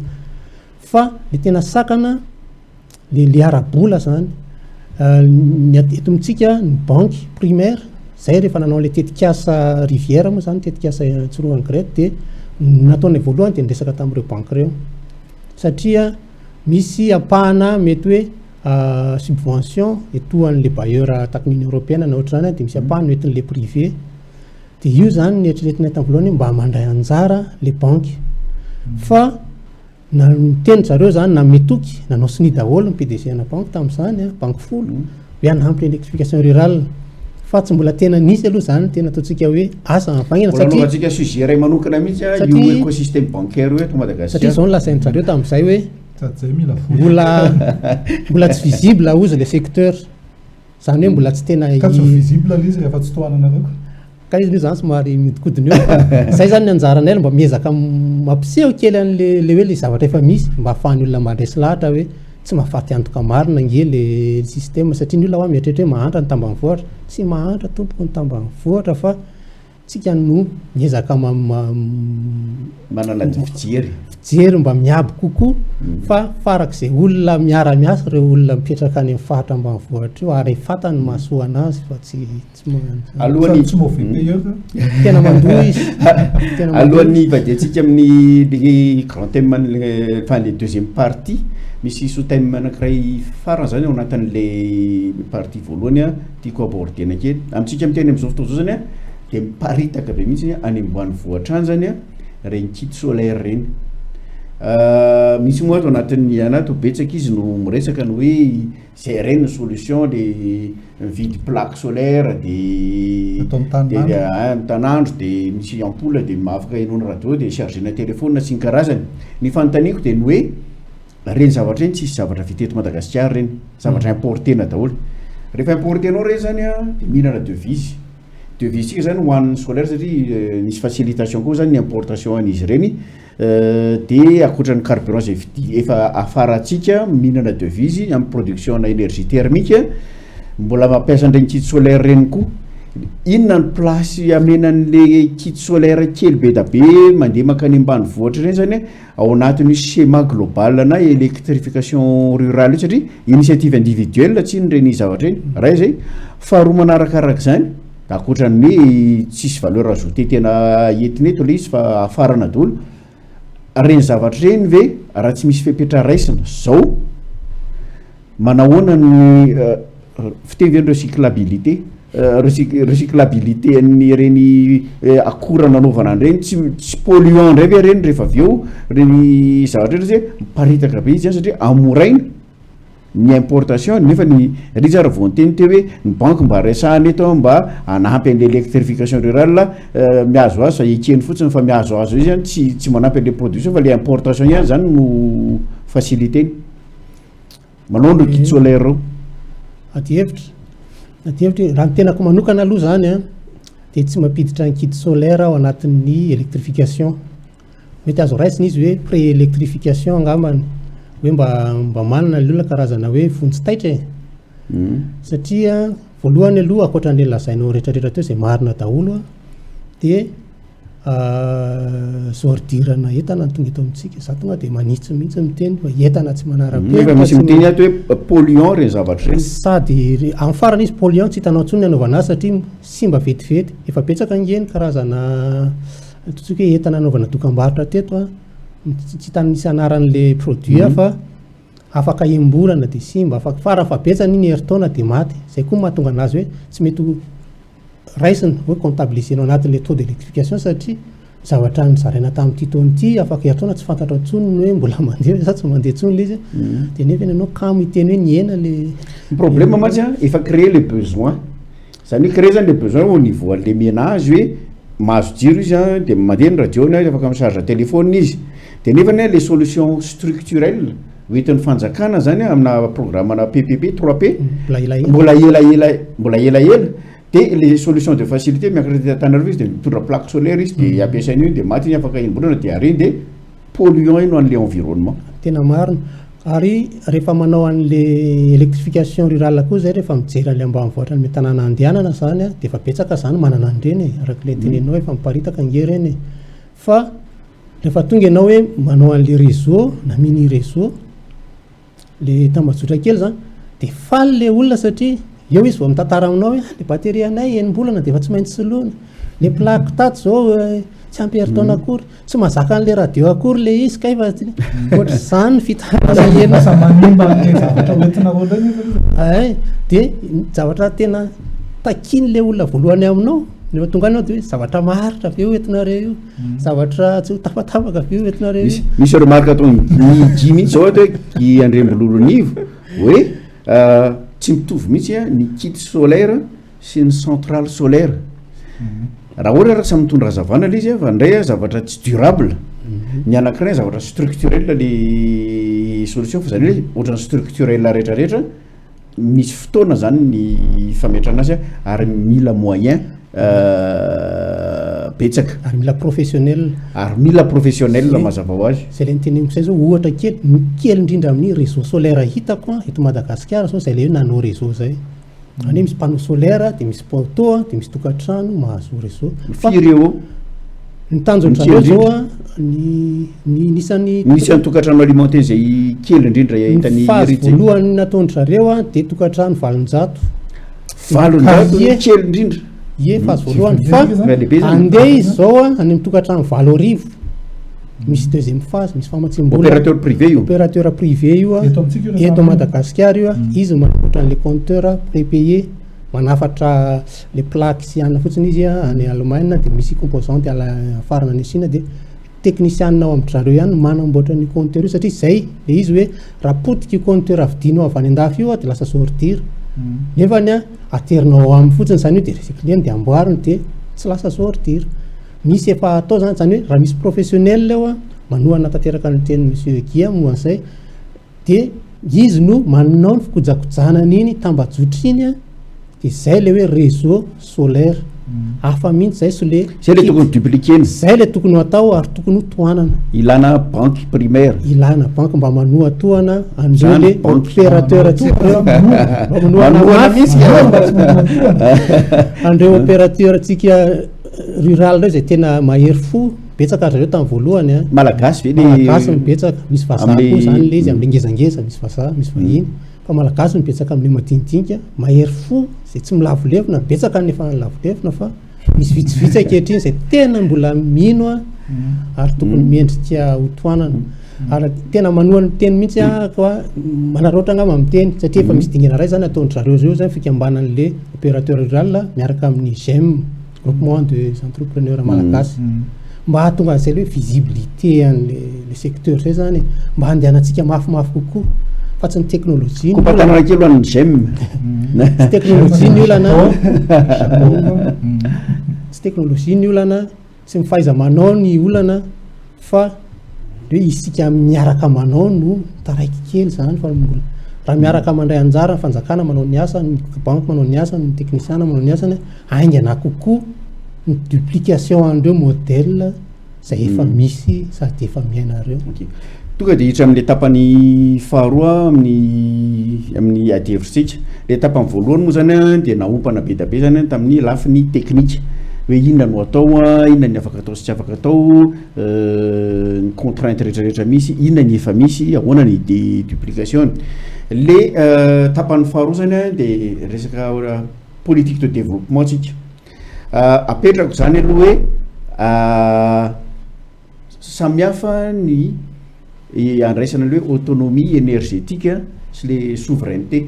S2: fa le tena sakana le arabola zany eto mitsika ny banque primaire zay rehefa nanao le tetikasa rivière moa zany tetikasa tsiroany grete de nataonay voalohany de niresaka tamin'ireo banque reo satria misy apahana mety hoe subvention etoan'le bailleur taky Union européenne na ohatr'izany de misy apahana entin'le privé de io zany ny eritreretina tamin'ny voalohany mba mandray anjara le banky fa na teny zareo zany na metoky nanao sini daholo ny PDG na banque tamin'izany banque folo hoe hanampy l'électrification rurale fa tsy mbola tena nisy aloha zany tena ataontsika hoe asa vagnina
S3: satria tsika sujet ray manokana mihitsy io écosystème bancaire hoe to Madagascar
S2: satria zao lasainy zareo tamin'izay hoe
S1: zay mila
S2: mbola tsy visible ozy le secteur zany hoe mbola tsy tena
S1: visible izy rehefa tsy tohananareo
S2: ka izy io zany somary miodikodiny eo zay zany ny anjarany ela mba miezaka mampiseho kely an'le hoe le zavatra efa misy mba ahafahan'ny olona mandresy lahatra hoe tsy mahafaty antoka marina nge le système satria ny olona hoa mieritreritra hoe mahantra ny tambanivohatra tsy mahantra tompoko ny tambanivohatra fa tsika no miezaka
S3: manana
S2: fijery mba miabo kokoa fa farak'izay olona miara-miasa reo olona mipetraka any amin'ny fahatra ambanivohatra io ary fatany mahasoa anazy fa tena mandoa izy
S3: alohan'ny ivadiantsika amin'ny grand thème enfin le deuxième partie misy sous-thème anankiray farany zany ao anatin'le partie voalohany tiako abordena kely amintsika miteny amin'izao fotoana zao zany de miparitaka be mihitsy any ambany vohatra any zany reny kit solaire reny misy moa ato anatin'ny anaty betsaka izy no miresaka ny hoe zay reny solution le mividy plaque solaire de tanandro de misy ampoule de afaka enona radio de chargena telefona sy ny karazany ny fanontaniako de ny hoe reny zavatra reny tsisy zavatra viteto Madagasikara reny zavatra importena daholo rehefa importenao reny zany de mihinana devise sika zany hoan'ny solaire satria nisy facilitation koa zany ny importation an'izy reny de akoatran'ny carburant zay efa afaratsika mihinana devise amin'ny production na énergie thermique mbola mampiasa an'ireny kit solaire reny koa inona ny place amenan'le kit solaire kely be da be mandeha makany ambany vohatra reny zany ao anatin'ny schéma global na électrification rurale io satria initiative individuelle tsy nyreny zavatra reny raha zay faharoa manarakarak' zany akoatran'ny tsisy valeur ajoutée tena entiny eto le izy fa afarana daholo reny zavatra reny ve raha tsy misy fepetra raisina zao manahoana ny fiteveny recyclabilité ny reny akora nanaovana an'ireny tsy polluant ndray ve reny rehefa avy eo reny zavatra reny zay miparitaka be izy zany satria amoraina ny importation nefa ny rizara voanteny te hoe ny banque mba resahany eto mba anampy an'le électrification rurale miazo azo fa ekeny fotsiny fa miazo azo izy zany tsy manampy an'le production fa le importation ihany zany no faciliteny manao no kit solaire reo
S2: aty hevitra raha ny tenako manokana aloha zany de tsy mampiditra ny kit solaire ao anatin'ny électrification mety azo raisiny izy hoe pré-électrification angambany hoe mba manana le olona karazana hoe vonjy-taitra satria voalohany aloha akoatran'le lazainao rehetrarehetra teo zay marina daholo de zordirana entana tonga eto amintsika za tonga de manitsy mihitsy miteny fa entana tsy manara-pefa
S3: misy miteny ato hoe polluant reny zavatra reny
S2: sady amin'ny farany izy polluant tsy hitanao ntsony ny anaovana azy satria simba vetivety efa betsaka ngeny karazana totsika hoe entana anaovana dokam-barotra teto tsy hitany nisy anaran'le produit fa afaka emborana de simba afaka farafabetsany iny heritaona de maty zay koa mahatonga anazy hoe tsy mety raisina hoe comptabilisenao anatin'le taux d'électrification satria zavatra nyzaraina tamin'ity taonyity afaka heritaona tsy fantatra ntsony hoe mbola mandeha sa tsy mandeha ntsony le izy de nefa ianao kamo iteny hoe ny ena le
S3: problème matsy efa créer le besoin zany hoe créer zany le besoin au niveau an'le ménage hoe mahazo jiro izy de mandeha ny radio na afaka micharge téléphone izy de nefa les solutions structurelles hoentin'ny fanjakana zany amina programme na PPP 3P mbola elaela de les solutions de facilité miankatra tanareo izy de mitondra plaque solaire izy de ampiasainy io de maty iny afaka imbolana de areny de polluant ino an'le environnement
S2: tena marina ary rehefa manao an'le électrification rurale koa zay rehefa mijery an'le ambanivohatra ny tanàna andehanana zany de efa betsaka zany manana an'ireny arak'le tenenao efa miparitaka nge reny fa rehefa tonga ianao hoe manao an'le réseau na mini réseau le tambazotra kely zany de faly le olona satria eo izy vao mitantara aminao hoe le batterie anay enimbolana de efa tsy maintsy soloina le plaque tato zao tsy ampy herin-taona akory tsy mahazaka an'le radio akory le izy kay fa ohatra zany fitahaena dia zavatra tena takiny le olona voalohany aminao nefa tonga anao de hoe zavatra maharitra aveo entinareo io zavatra tsy ho tapatapaka aveo entinareo io
S3: misy remarque atao ny mihitsy zao ohatra hoe i Andriambololonivo hoe tsy mitovy mihitsy a ny kit solaire sy ny centrale solaire raha ohatra raha samy mitondra hazavana le izy fa ndray a zavatra tsy durable ny anankiray zavatra structurel le solution fa zany hoe ohatrany structurel rehetrarehetra misy fotoana zany ny fametrana azy ary mila moyen betsaka
S2: ary mila professionnel
S3: mazava ho azy
S2: zay le nyteneniko zay zao ohatra kely indrindra amin'ny réseau solaire hitako eto Madagasikara zao zay le hoe nano réseau zay any misy panneau solaire de misy poteau de misy tokantrano mahazo réseau
S3: fireo
S2: ny tanjon'zareo zao a nisany
S3: tokantrano alimenté zay kely indrindra hitany
S2: phase voalohany nataony zareo a de tokantrano valonjato
S3: kely indrindra
S2: phase voalohany fa andeha izy zao a any amin'ny tokantrano valo arivo misy deuxième phase misy famatsim-bola opérateur privé io a eto Madagasikara io a izy manamboatra an'le compteur prépayé manafatra le plaque sy anna fotsiny izy a any Allemagne de misy composante afarana any Chine de technicien ao amin'ny zareo ihany manamboatra ny compteur io satria zay le izy hoe raha potika io compteur avidinao avy any andafy io a de lasa sortir nefany a aterinao amin'ny fotsiny zany io de recycleny de amboariny de tsy lasa sortir misy efa atao zany hoe raha misy professionnel ao a manohana tanteraka ny teny monsieur Guia moan'izay de izy no manao ny fikojakojanana iny tambajotra iny a de zay le hoe réseau solaire hafa mihitsy zay sy le
S3: tokony dupliquer
S2: zay le tokony atao ary tokony toanana
S3: ilana banque primaire
S2: ilana banque mba manoha toana andreo le opérateur andreo opérateur tsika rural reo zay tena mahery fo betsaka zareo tamin'ny voalohany a
S3: malagasy
S2: mibetsaka misy vazaha koa zany le izy am'le ngezangeza misy vazaha misy vahiny fa malagasy mibetsaka am'le madinidinika mahery fo zay tsy milavolevina betsaka nefa lavolevina fa misy vitsivitsy ankehitriny zay tena mbola mino a ary tokony miendrika hotoanana ary tena manohany teny mihitsy a koa manaroatra angamba amin'ny teny satria efa misy dingana ray zany ataony zareo zeo zany fikambanan'le opérateur rural miaraka amin'ny GEM groupement des entrepreneurs malagasy mba hahatonga an'izay le hoe visibilité an'le secteur zay zany mba handehanantsika mafimafy kokoa fa tsy ny teknôlôjia
S3: kompatanana kely hoan'ny GEM
S2: tsy teknôlôjia ny olana tsy teknôlôjia ny olana sy mifaiza manao ny olana fa hoe isika miaraka manao no taraiky kely zany fa mbola raha miaraka mandray anjara ny fanjakana manao ny asa ny banque manao ny asa ny technicien manao ny asany aingana kokoa ny duplication andreo modèle zay efa misy sady efa miainareo
S3: tonga de hitra amin'le tapany faharoa amin'ny adihevitsika le tapany voalohany moa zany de naompana be da be zany tamin'ny lafiny teknika hoe inona no atao a inona ny afaka atao sy tsy afaka atao ny contrainte rehetrarehetra misy inona ny efa misy ahoana ny déduplication le tapany faharoa zany de resaka politique de développement tsika apetrako zany aloha hoe samihafa ny andraisana le hoe autonomie énergétique sy le souveraineté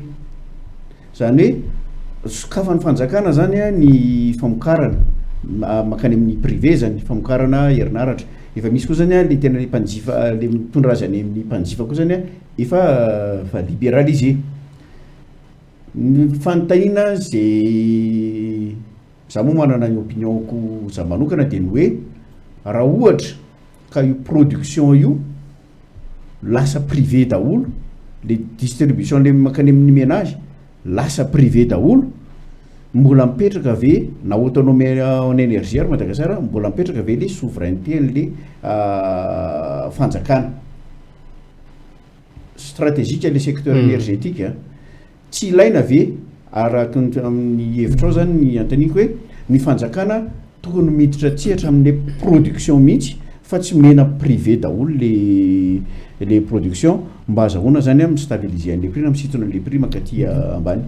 S3: zany hoe sokafan'ny fanjakana zany a ny famokarana makany amin'ny privé zany famokarana herinaratra efa misy koa zany a le tena mpanjifa le mitondra azy any amin'ny mpanjifa koa zany a efa fa libéralisé ny fanontaniana zay za moa manana ny opinionko za manokana de ny hoe raha ohatra ka io production io lasa privé daholo le distribution le makany amin'ny ménage lasa privé daholo mbola mipetraka ave na autonomie en énergie ary Madagasikara mbola mipetraka ave le souveraineté an'le fanjakana stratégique le secteur énergétique tsy ilaina ave araka amin'ny hevitrao zany ny antaniko hoe ny fanjakana tokony miditra tsihatra amin'le production mihitsy fa tsy mena privé daholo le production mba azahoana zany a mistabiliser an'le prix na misintona an'le prix makaty ambany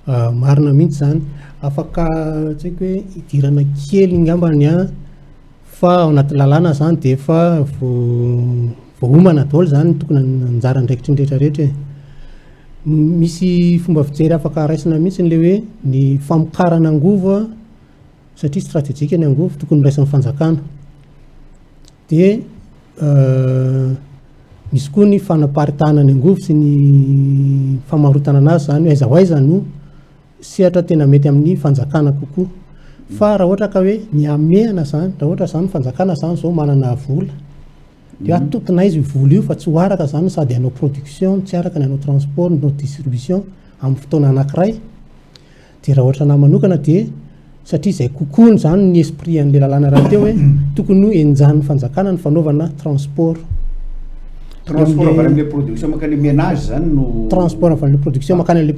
S2: marina mihitsy zany afaka tsy haiko hoe idirana kely ngambany fa ao anaty lalàna zany de efa voaomana daholo zany tokony anjara ndraikitry ny rehetrarehetra misy fomba fijery afaka raisina mihitsy le hoe ny famokarana angovo satria stratégique ny angovo tokony raisin'ny fanjakana de misy koa ny fanaparitahana ny angovo sy ny famarotana anazy zany hoe aiza ho aiza no sehatra tena mety amin'ny fanjakana kokoa fa raha ohatra ka hoe ny amehana zany raha ohatra zany fanjakana zany zao manana vola de atotona izy vola io fa tsy hoaraka zany sady hanao production tsy araka ny hanao transport no distribution amin'ny fotoana anankiray de raha ohatra na manokana de satria izay kokoany zany ny esprit an'le lalàna raha teo hoe tokony ho enjan'ny fanjakana ny fanaovana transport
S3: avy amin'le production makany ménage zany no
S2: transport avy amin'le production makany le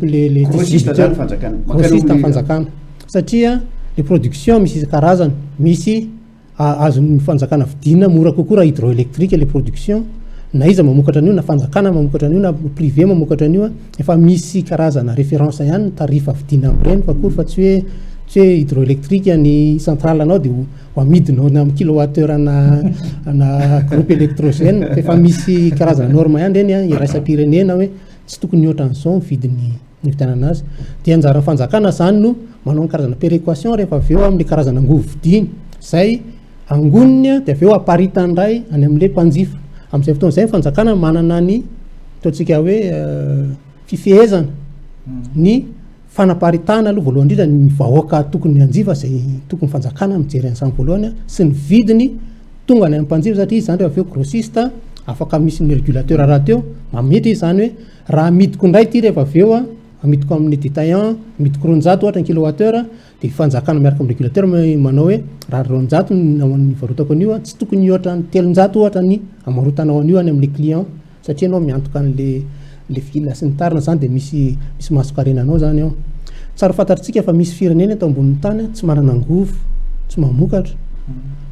S3: grossiste zany fanjakana
S2: grossiste amin'ny fanjakana satria le production misy karazany misy azon'ny fanjakana vidina mora kokoa raha hydroélectrique le production na iza mamokatra an'io na fanjakana mamokatra an'io na privé mamokatra an'io efa misy karazana référence ihany tarifa vidina amin'ireny fa kory fa tsy hoe hydroélectrique ny centrale anao de ho amidinao amin'ny kilowattheure na groupe électrogène efa misy karazana norme ihany reny iraisam-pirenena hoe tsy tokony ohatra an'izao vidiny vitanana azy de anjara fanjakana zany no manao ny karazana péréquation rehefa avy eo amin'le karazana angovo vidiny zay angoniny de avy eo aparitany ray any amin'le mpanjifa amin'izay fotoana izay fanjakana manana ny ataontsika hoe fifehezana ny fanaparitahana aloha voalohany indrindra ny vahoaka tokony anjifa zay tokony fanjakana mijery an'izany voalohany sy ny vidiny tonga any amin'ny mpanjifa satria zany rehefa avy eo grossiste afaka misy ny régulateur raha teo mametry izy zany hoe raha midiko indray ty rehefa avy eo amidiko amin'ny détaillant midiko 200 ohatra ny kilowattheure de fanjakana miaraka amin'ny régulateur manao hoe raha 200 ny varotako an'io tsy tokony ohatra ny 300 ohatra ny amarotanao an'io any amin'le client satria anao miantoka an'le fila sy ny tarina zany de misy masokarenanao zany ao tsara fantatritsika fa misy firenena atao ambonin'ny tany tsy manana angovo tsy mamokatra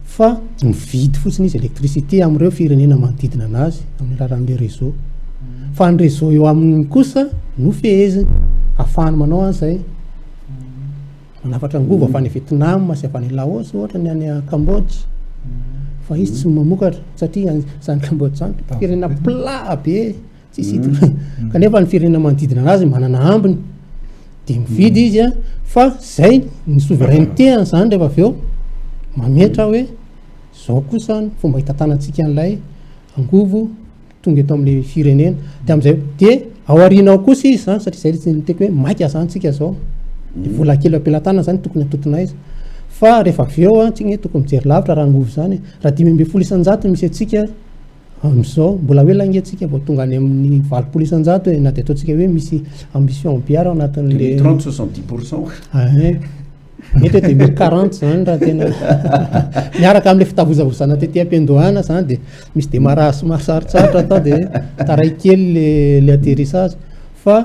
S2: fa mividy fotsiny izy électricité amin'ireo firenena manodidina anazy amin'ny alalan'le réseau fa ny réseau eo amin'ny kosa no feheziny ahafahany manao an'izay manafatra angovo avany Vietnam sy avany Laos ohatra ny any Cambodge fa izy tsy mamokatra satria zany Cambodge zany firenena plat be tsisy kanefa ny firenena manodidina anazy manana ambiny de mividy izy fa zay ny souveraineté an'izany rehefa avy eo mametra hoe zao kosa ny fomba hitantanantsika an'ilay angovo tonga eto amin'le firenena de amin'izay de ao arinao kosa izy zany satria zay ny teko hoe maika zany tsika zao de vola kely ampelantanana zany tokony atotona izy fa rehefa avy eo tsy hoe tokony mijery lavitra raha angovo zany raha 5,100 misy atsika amin'izao mbola hoe langatsika vao tonga any amin'ny 20,100 na de ataontsika hoe misy ambition biara ao anatin'le
S3: 30-70%
S2: mety hoe 2040 zany raha tena miaraka amin'le fitavozavozana tetỳ am-piandohana zany de misy démarrage somary sarotsarotra atao de taray kely le atterrissage fa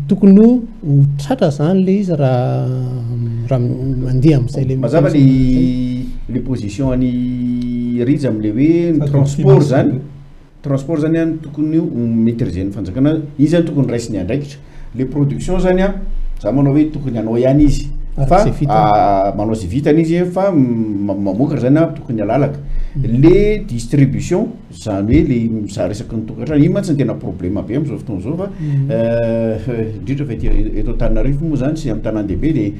S2: tokony ho tratra zany le izy raha mandeha amin'izay le
S3: mazava le position any riza am'le hoe transport zany any tokony maîtriser ny fanjakana izy zany tokony raisiny andraikitra le production zany za manao hoe tokony anao ihany izy fa manao zay vitany izy fa mamokatra zany tokony alalaka le distribution zany hoe le za resaky ny tokantrano io mantsy ny tena problème be am'izao fotoana zao fa indrindra fa eto Antananarivo moa zany sy amin'ny tanan-dehibe de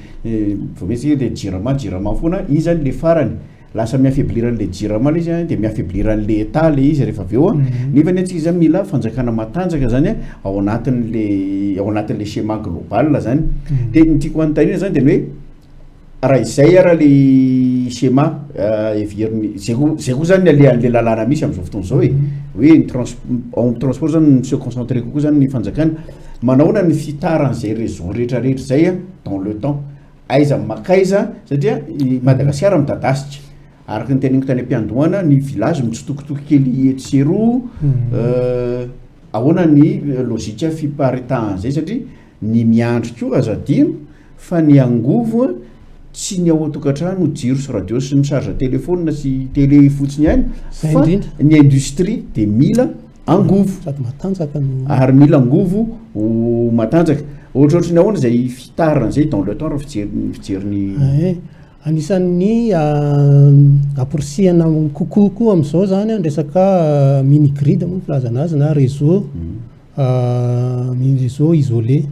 S3: vometsika le jirama foana izy zany le farany lasa miafaibliran'le jirama le izy de miafaibliran'le état le izy rehefa avy eo nefa ny atsika zany mila fanjakana matanjaka zany ao anatin'le schéma global zany de ny tiako anontaniana zany de ny hoe raha izay raha le schéma heveriny zay koa zany le lalàna misy am'izao fotoana zao hoe transport zany se concentré kokoa zany ny fanjakana manaona ny fitaran'izay réseau rehetrarehetra zay dans le temps aiza makaiza satria Madagasikara mitadasitra araka ny teneniko tany am-piandohana ny village mitsitokotoko kely etseroa ahoana ny logika fiparitahan zay satria ny miandry ko azo adino fa ny angovo tsy ny ao atokantrano jiro sy radio sy ny charge téléphone sy télé fotsiny ihany fa ny industrie de mila angovo
S2: sady matanjaka
S3: ary mila angovo matanjaka ohatrohatrany ahoana zay fitarana zay dans le temps raha fijeriny
S2: anisan'ny aporisiana kokokoa am'izao zany andresaka mini-grid moa filazana azy na réseau réseau isolé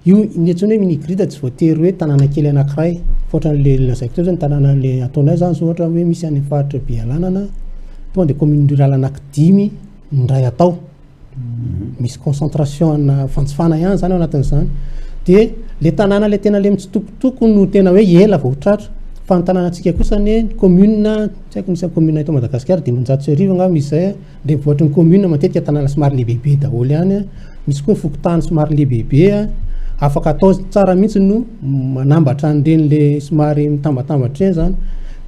S2: io netsony hoe mini-grid tsy voatery hoe tanàna kely anankiray foatran'le lazaiko teo zany tanàna le ataonay zany zao ohatra hoe misy any faritra Bealanana tonga de commune rurale anaky 5 ndray atao misy concentration ana fantsifana ihany zany ao anatin'izany de le tanàna le tena le mitsitokotoko no tena hoe ela vao tratra fa ny tanànatsika kosa ny commune tsy haiko misy commune eto Madagasikara 500 nga misy zay de voatry ny commune matetika tanàna somary lehibe daholo ihany misy koa fokotany somary lehibe afaka atao tsara mihitsy no manambatra an'ireny le somary mitambatambatra eny zany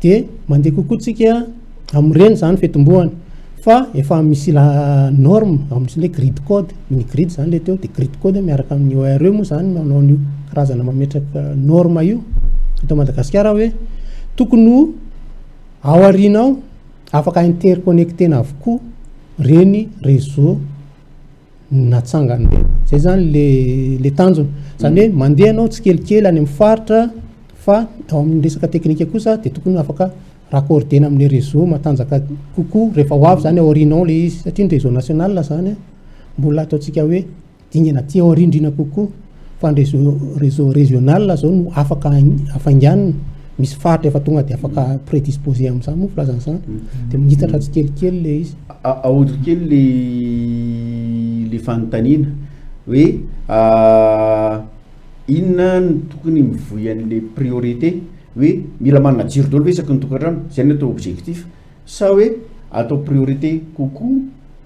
S2: de mandeha kokoa tsika am'ireny zany fetombohany fa efa misy la norme misy le grid code mini grid zany le teo de grid code miaraka amin'ny ORE moa zany manao an'io karazana mametraka norme io eto Madagasikara hoe tokony ao arinao afaka interconnectena avokoa reny réseau natsangany reny zay zany le tanjony zany hoe mandeha anao tsy kelikely any amin'ny faritra fa ao amin'ny resaka teknika kosa de tokony afaka raccordena amin'ny réseau matanjaka kokoa rehefa ho avy zany ao arinao le izy satria ny réseau national zany mbola ataontsika hoe dingana ty ao arindrina kokoa fa ny réseau régional zao no afaka afainganina misy faritra efa tonga de afaka prédisposé amin'izany moa filazan'izany de mihitatra tsy kelikely le izy
S3: ahodiko kely le fanontaniana hoe inona no tokony mivoy an'le priorité hoe mila manana jiro daholo ve isaky ny tokantrano zay ny atao objectif sa hoe atao priorité kokoa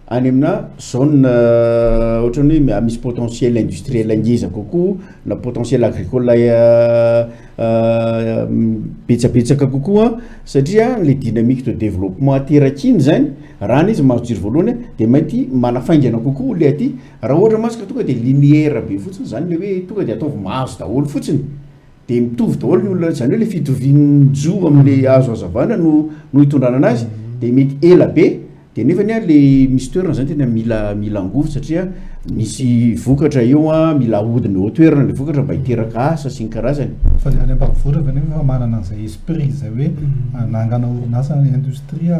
S3: any amina zone ohatrany hoe misy potentiel industriel angeza kokoa na potentiel agricole betsabetsaka kokoa satria le dynamique de développement aterakiny zany raha ny izy mahazo jiro voalohany de mainty manafaingana kokoa le aty raha ohatra masika tonga de linéaire be fotsiny zany le hoe tonga de ataovy mahazo daholo fotsiny de mitovy daholo ny olona zany hoe le fitovianjo am'le azo azavana no hitondrana anazy de mety ela be de nefany le misy toerana zany tena mila angovo satria misy vokatra eo mila ahodiny ho toerana le vokatra mba hiteraka asa sy ny karazany
S1: fa any ambanivohitra fa nefa manana an'izay esprit zay hoe nangana orinasa ny industria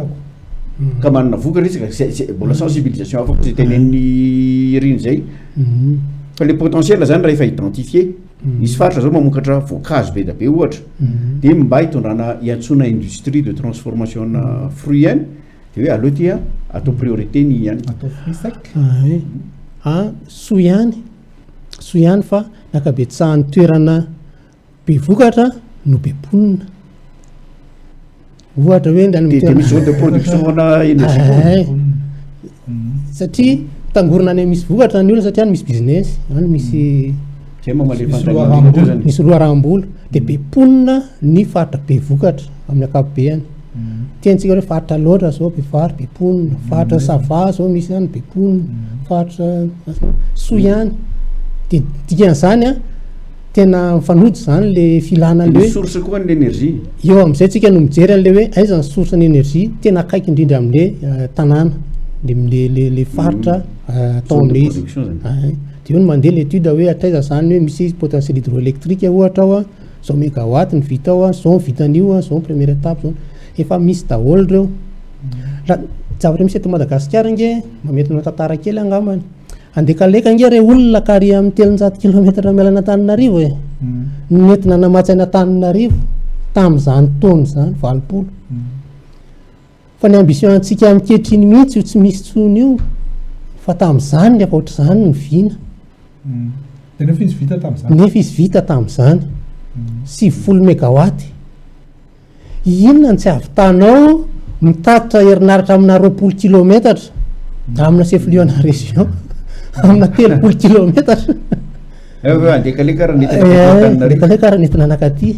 S3: ka manana vokatra izy mbola sensibilisation afaka zay tenen'ny riny zay fa le potentiel zany rehefa identifié misy faritra zao mamokatra voankazo be da be ohatra de mba hitondrana hiantsona industrie de transformation na fruit any de hoe aloha tia atao priorité ny ihany
S1: atao fruit sec
S2: so ihany fa nakabetsahan'ny toerana be vokatra no be ponina ohatra hoe
S3: de misy zone de production na énergie
S2: satria tangorona any misy vokatra ny olona satria any misy business any misy misy roa raham-bola de be ponina ny faritra be vokatra amin'ny akapobeany tiantsika hoe faritra loatra zao be faritra be ponina faritra sava zao misy ihany be ponina faritra so ihany de dikan'izany tena mifanody zany le filana le
S3: source koa ny énergie
S2: eo am'izay tsika no mijery an'le hoe aiza ny source ny énergie tena akaiky indrindra am'le tanàna le faritra atao am'le izy de io no mandeha l'étude hoe ataiza zany hoe misy potentiel hydroélectrique ohatra ao zao mégawatt ny vita ao zao vitan'io zao première étape zao efa misy daholo reo raha zavatra misy eto Madagasikara nge mamety na tantara kely angambany andekaleka nge re olona kary amin'ny 300 kilometra mialana Antananarivo nety nanamatsy ny Antananarivo tam'izany taona zany 20 fa ny ambition antsika amikehitriny mihitsy io tsy misy tsony io fa tam'izany efa ohatr'izany ny vina
S1: de nefa izy vita tam'izany
S2: nefa izy vita tam'izany 90 mégawatt inona ny tsy avitanao mitatitra herinaratra amina 20 kilometatra amina chef-lieu na région amina 30 kilometatra
S3: andekaleka
S2: raha nentina anakaty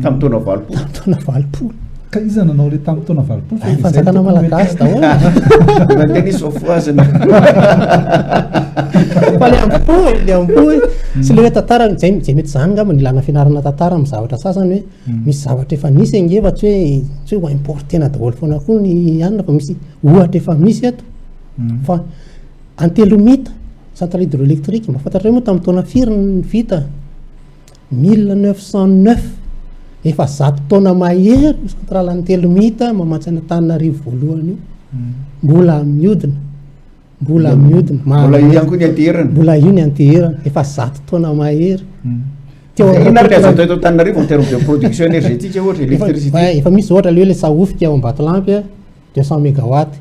S3: tamin'ny taona 20
S2: taona 20
S1: ka iza nanao le tamin'ny taona 20
S2: fanjakana malagasy daholo
S3: nantena izy sofoazana
S2: fa le ampoy sy le hoe tantara zay mety zany ngamba nilana fianarana tantara amin'ny zavatra sasany hoe misy zavatra efa misy angefa tsy hoe ho importena daholo foana koa ny anina fa misy ohatra efa misy eto fa antelomita centrale hydroélectrique mahafantatra moa tamin'ny taona firy ny vita 1909 efa 100 taona mahery centrale ny telomita mamatsy Antananarivo voalohany io mbola miodina
S3: mbola ihany koa ny anteherana
S2: mbola io ny anteherana efa 100 taona mahery
S3: inona ry azo atao eto Antananarivo en terme de production énergétique ohatra électricité
S2: efa misy ohatra le hoe le sahofika ao Ambatolampy 200 mégawatt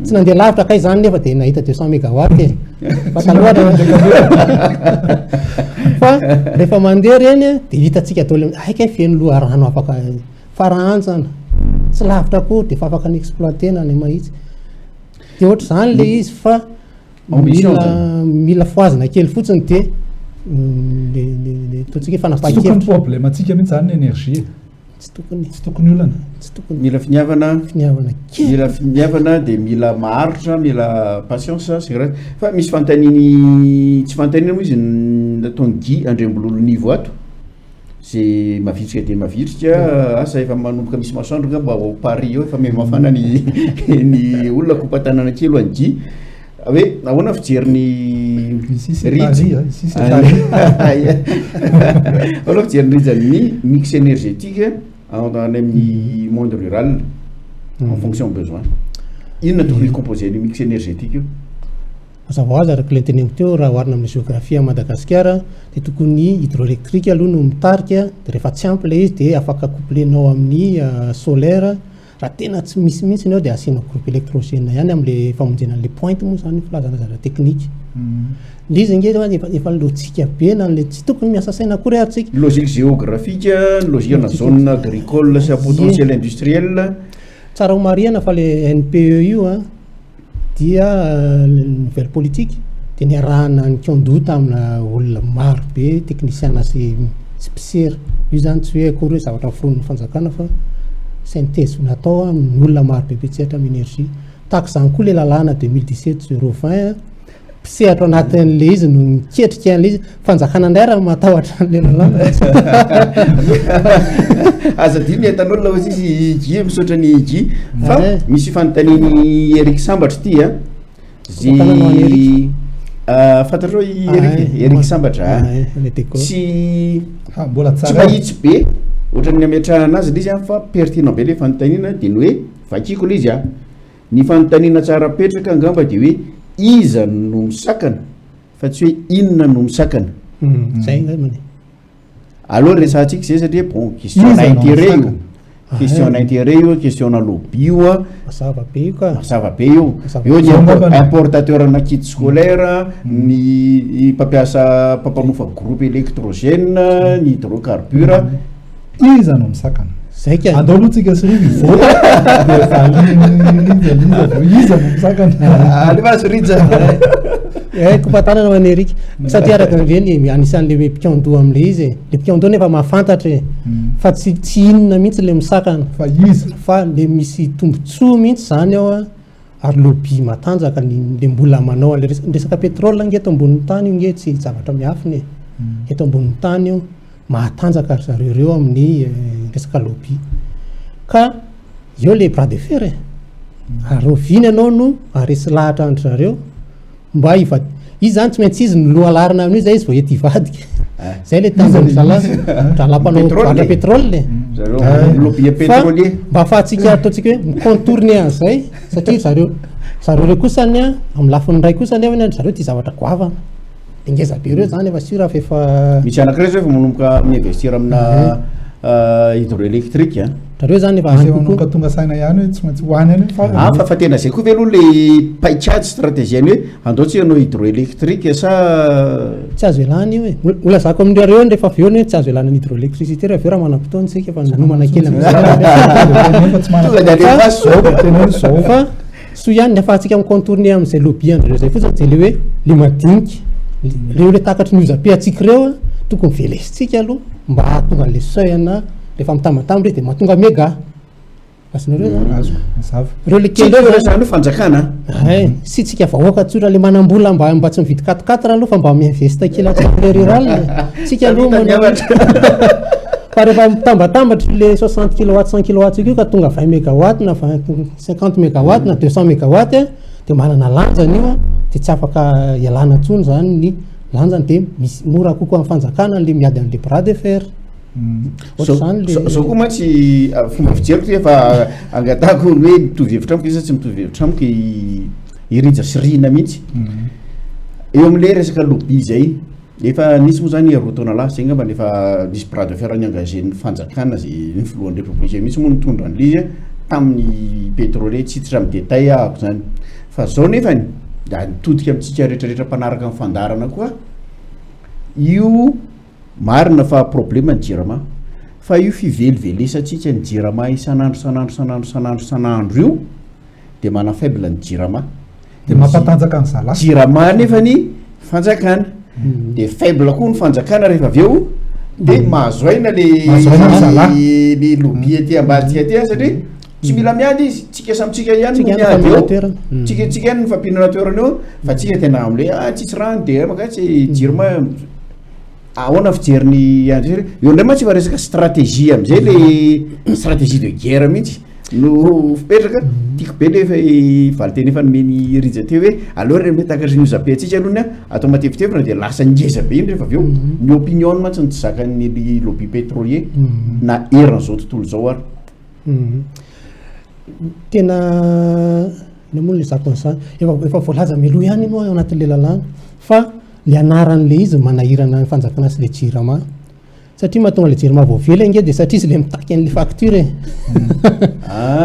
S2: tsy nandeha lavitra kay zany nefa dia nahita 200 mégawatt fa taloha fa rehefa mandeha reny dia hitantsika atao le aika feno loharano afaka farantsana tsy lavitra koa dia efa afaka ny exploitena ny mahitsy dia ohatra zany le izy fa mila foazina kely fotsiny dia le totsika
S1: fanapakevitra problème atsika mihitsy zany énergie
S2: tsy tokony olana tsy tokony
S3: mila finiavana mila finiavana dia mila maharitra mila patience c'est vrai fa misy fantaniny tsy fantanina moa izy nataony Guy Andrembololo-Nivo ato zay mavitrika dia mavitrika asa efa manomboka misy masoandro nga mba ao Paris eo efa mafana ny olona kompatanana kely any Guy hoe ahoana fijeriny ahoana fijeriny rijany mix énergétique any amin'ny monde rural en fonction besoin inona tokony composé ny mix énergétique io
S2: mazava ho azy araka le teneniko teo raha oharina amin'ny géographie à Madagasikara dia tokony hydroélectrique aloha no mitarika dia rehefa tsy ampy le izy dia afaka couplenao amin'ny solaire raha tena tsy misy mihitsy ny ao dia asiana groupe électrogène ihany amin'le famonjena an'le pointe moa zany filazana zara teknika le izy nge efa lotsika be na le tsy tokony miasa saina akory atsika
S3: logique géographique logique na zone agricole sy potentiel industriel
S2: tsara ho mariana fa le NPE io dia nouvelle politique dia niarahana ny kiandota amina olona maro be technicien sy mpisery io zany tsy hoe akory hoe zavatra foron'ny fanjakana fa synthèse natao amin'ny olona maro be tsehatra amin'ny énergie tahaka zany koa le lalàna 2017-020 mpisehatra anatin'le izy no miketrika an'le izy fanjakana indray raha matahotra an'le lalàna
S3: aza dimy entan'olona ozy izy Guy misaotra ny Guy fa misy fantaniny Eric Sambatra ity zy fantatrao Eric Sambatra tsy mahitsy be ohatran'ny ametrahana azy le izy fa pertinent be le fanontaniana dia ny hoe vakiko le izy ny fanontaniana tsara petraka angamba dia hoe iza no misakana fa tsy hoe inona no misakana
S2: zay ngambany
S3: alors resantsika zay satria bon question d'intérêt io question d'intérêt io question na lobby io
S2: mazava be io ka
S3: mazava be io eo ny importateur na kit scolaire ny mpampiasa groupe électrogène ny hydrocarbure
S1: iza no misakana
S2: zay ka
S1: andao aloha tsika sy riva ivoa iza no misakana
S3: alefa syrija
S2: kompatanana ho an'ny Eric satria araka reny anisan'le mpiando amin'le izy le mpiando nefa mahafantatra fa tsy inona mihitsy le misakana
S1: fa izy
S2: fa le misy tombotsoa mihitsy zany ao ary lobby matanjaka le mbola manao le resaka pétrole nge eto ambonin'ny tany io nge tsy zavatra miafiny eto ambonin'ny tany io mahatanjaka ry zareo reo amin'ny resaka lobby ka eo le bras de fer aroviny anao no aresy lahatra andry zareo mba izy zany tsy maintsy izy noloalarina amin'io zay izy vao ety ivadika zay le tambony rahalampanao vatra pétrole
S3: lobby pétrolier
S2: mba afahatsika ataotsika hoe micontourne azy zay satria zareo reo kosany amin'ny lafiny ray kosa nefa zareo ty zavatra goavana ingeza be reo zany efa sura fefa
S3: misy anakireo zay fa manomboka miinvestir amina hydroélectrique
S2: zareo zany
S1: efa tonga saina ihany hoe tsy maintsy hoany any
S3: fa tena zay koa veloha le paikady stratégie any hoe andaotsika anao hydroélectrique sa
S2: tsy azo elany io hoe ola zako amin'ireo rehefa avy eo tsy azo elana ny hydroélectricité rehefa avy eo raha manam-potoana tsika fa nomana kely fa so ihany ny afahantsika micontourne amin'izay lobby andreo zay fotsiny zay le hoe le madinika reo le takatry ny oza-pe atsika reo tokony velesitsika aloha mba hahatonga an'le seuil-na rehefa mitambatamba reo dia mahatonga méga asinareo zany reo le kely
S3: zany fanjakana
S2: sy tsika vahoaka tsotra le manambola mba tsy mividy 4-4 aloha fa mba miinvesta kely atsika rural tsika aloha fa rehefa mitambatambatra le 60 kW 100 kW io ka tonga 20 mégawatt na 50 mégawatt na 200 mégawatt dia manana lanjany io de tsy afaka ialana ntsony zany ny lanjany de misy mora kokoa amin'ny fanjakana le miady an'le bras de fer
S3: zao koa mantsy fomba fijeriko ty efa angatahako hoe mitovy hevitra amiko izy tsy mitovy hevitra amiko irija sy rina mihitsy eo am'le resaka lobby zay efa nisy moa zany arotona lahy zay ngamba nefa nisy bras de fer ny engagé-ny fanjakana zay ny filohan'ny république mihitsy moa nitondra an'lizy tamin'ny pétrolier tsitsitra amin'ny détail ahako zany fa zao nefany da nitodika amintsika rehetrarehetra mpanaraka amin'ny fandarana koa io marina fa problema ny jirama fa io fivelivelesatsika ny jirama isanandro io de mana faible ny jirama
S1: de mampatanjaka ny zala
S3: jirama nefany fanjakana de faible koa ny fanjakana rehefa avy eo de mahazoaina le lobby aty ambadika aty satria tsy mila miady izy tsika samitsika ihany miady eo tsika ihany nyfampinana toerana eo fa tsika tena amle tsitsy rano de makatsy jirama ahoana fijeriny eo ndray ma tsy fa resaka stratégie am'izay le stratégie de guerre mihitsy no fipetraka tiako be lefa valiteny efa nomeny rija teo hoe aloha re takatry ny ozabe atsika alohany atao matevitevina de lasa ngeza be iny rehefa avy eo ny opinion mantsy ny tsy zakan'ny lobby pétrolier na eran'izao tontolo zao ary
S2: tena namono le zako an'izany efa voalaza miloha ihany moa ao anatin'le lalàna fa le anaran'le izy manahirana ny fanjakana sy le jirama satria mahatonga le jirama voavela inge de satria izy le mitaky an'le facture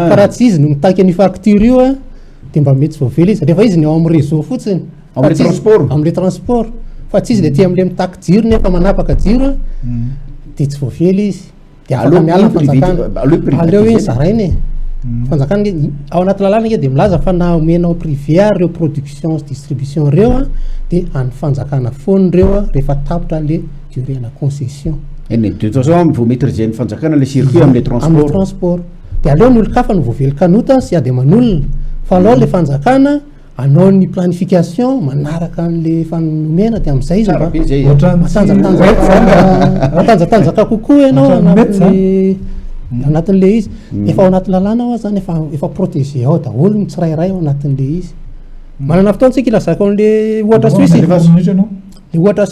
S2: fa raha tsy izy no mitaky an'y facture io a de mba mety tsy voavela izy rehefa izy ny ao amin'ny réseau fotsiny am'le transport fa tsy izy le ty am'le mitaky jiro nefa manapaka jiro de tsy voavela izy de afaka miala fanjakana aleo hoe zarainy fanjakana ao anaty lalàna inge de milaza fa na omenao privé ary reo production distribution reo a de any fanjakana foany reo a rehefa tapitra le durena concession
S3: de toute façon vao maîtriser ny fanjakana le circuit am'le
S2: transport de aleo ny olo-kafa no voavely kanota sy ady aman'olona fa alao le fanjakana anao ny planification manaraka an'le fanomena de am'izay izy matanjatanjaka kokoa ianao anatin'le izy efa ao anaty lalàna ao zany efa protégé ao daholo ny tsirairay ao anatin'le izy manana fotoantsika ilazaka an'le ohatra suisse le ohatra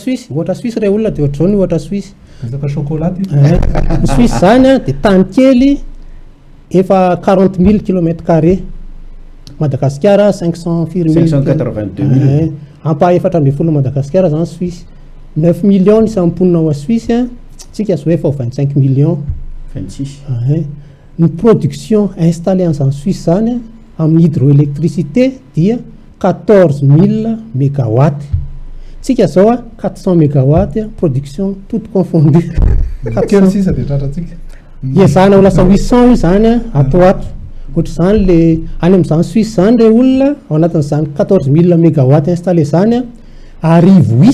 S2: suisse re olona de ohatr'izao ny ohatra suisse ny suisse zany a de tany kely efa 40 000 kilomètres carré Madagasikara 582 ampa efatra amby folo Madagasikara zany Suisse 9 millions isan'ny mponina ao a Suisse tsika azo hoe efa 25 millions
S3: 26
S2: ny production installée en Suisse zany amin'ny hydroélectricité dia 14 000 mégawatts tsika zao a 400 mégawatts production toute confondue zany lasa 800 io zany atoato ohatra zany le any am'izany Suisse zany re olona ao anatin'izany 14 000 mégawatts installé zany arivo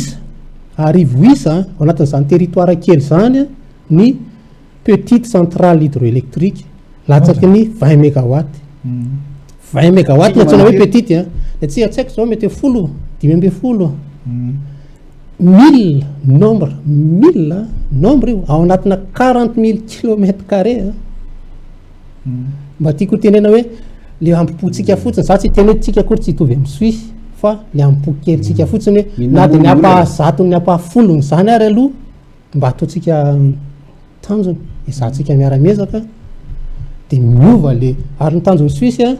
S2: isa ao anatin'izany territoire kely zany ny petite centrale hydroélectrique latsaky ny 20 mégawatts 20 mégawatts natsona hoe petite de tsy haiko zao mety 10 1000 nombre io ao anatina 40 000 kilomètres carré mba tiako tenena hoe le ampipotsika fotsiny za tsy teny tsika akory tsy hitovy amin'ny Suisse fa le ampipokelitsika fotsiny hoe na de ny ampahazato ny ampahafolony zany ary aloha mba ataotsika tanjony izahantsika miara-miezaka de miova le ary ny tanjony Suisse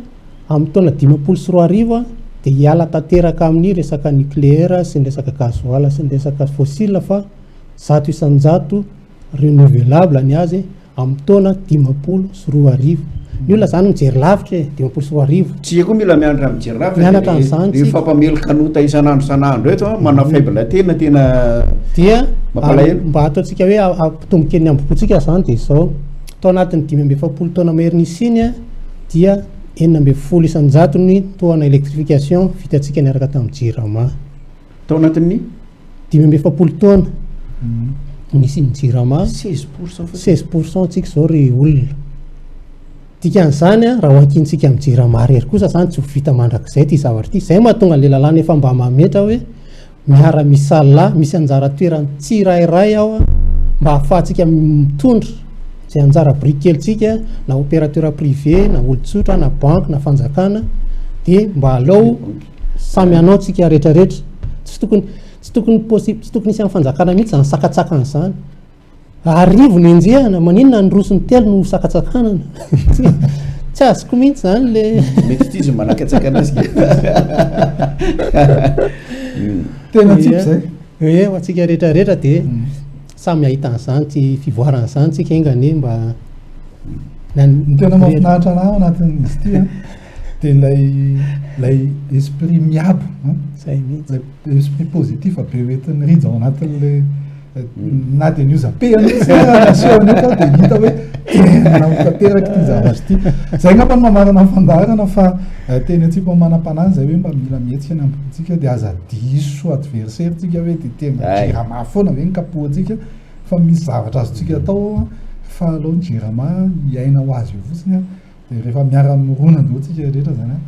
S2: amin'ny taona 540 de hiala tanteraka amin'ny resaka nucléaire sy ny resaka gazoil sy ny resaka fossile fa 100% renouvelable ny azy amin'ny taona 540 ny olona zany mijery lavitra 540
S3: tsika koa mila mianatra mijery lavitra rehefa fampamelo kanota isanandro eto mana faible tena
S2: dia mba ataotsika hoe ampitomboky ny ambopotsika zany de zao tao anatin'ny 570 taona maheriny iny dia 910 isanjato ny toana électrification vitatsika niaraka tamin'ny jirama
S3: tao anatin'ny
S2: 570 taona nisy ny jirama 16% tsika zao re olona dikan'izany raha hoankintsika amin'ny jirama rery kosa zany tsy ho vita mandrakizay ty zavatra ty zay mahatonga le lalàna efa mba mametra hoe miara misala misy anjara toerany tsirairay ao mba ahafahantsika mitondra zay anjara brikelitsika na opérateur privé na olotsotra na banque na fanjakana de mba alao samy anao tsika rehetrarehetra tsy tokony isy amin'ny fanjakana mihitsy zany sakatsakana zany arivo ny enjehana maninona nyrosony telo no sakatsakanana tsy azoko mihitsy zany le
S3: mety ty izy manakatsakana azy
S1: tena tsika zay
S2: ho atsika rehetrarehetra dia samy ahitan'izany tsy fivoaran'izany tsika engane mba
S1: ny tena mafinahitra anao anatin'izy ty a dia lay esprit miabo
S2: zay mihitsy
S1: lay esprit positif be oentin'ny rija ao anatin'le na dia niozam-peanaseony ka dia hita hoe tena tanteraka ty zavatra ty zay ngapa ny mamarana fandarana fa teny atsika manam-panany zay hoe mba mila mihetsika ny ampotsika dia aza diso adversaire tsika hoe dia tena jerama foana ve ny kapohantsika fa misy zavatra azotsika atao fa aloha ny jerama hiaina ho azy io fotsiny a dia rehefa miara-mirona ndeo tsika rehetra zany a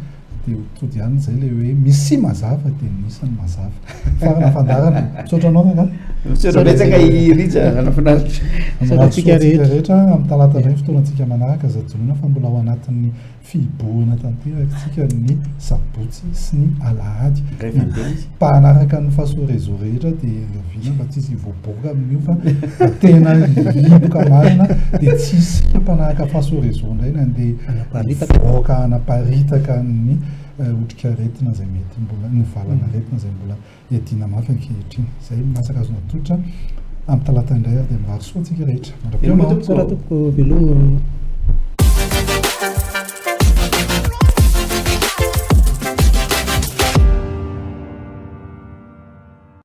S1: dia tody ihany zay le hoe misy mazava dia nisany mazava farana fandarana misaotranao kaka
S3: misaotrabetsaka irija anafinaritra
S1: tsika rehetra amin'ny talata ray fotoanantsika manaraka zajonona fa mbola ao anatin'ny fiboana tanteraka tsika ny sabotsy sy ny alahady mpanaraka ny faso réseau rehetra dia ravina mba tsisy voaboka amin'io fa tena liboka marina dia tsisy mpanaraka faso réseau indray nandeha voaka anaparitaka ny otrika retina zay mety mbola ny valana retina zay mbola iadina mafy ankehitriny zay masaka azona totra amin'ny talata indray ary dia maro soa tsika rehetra
S2: tsara toko velono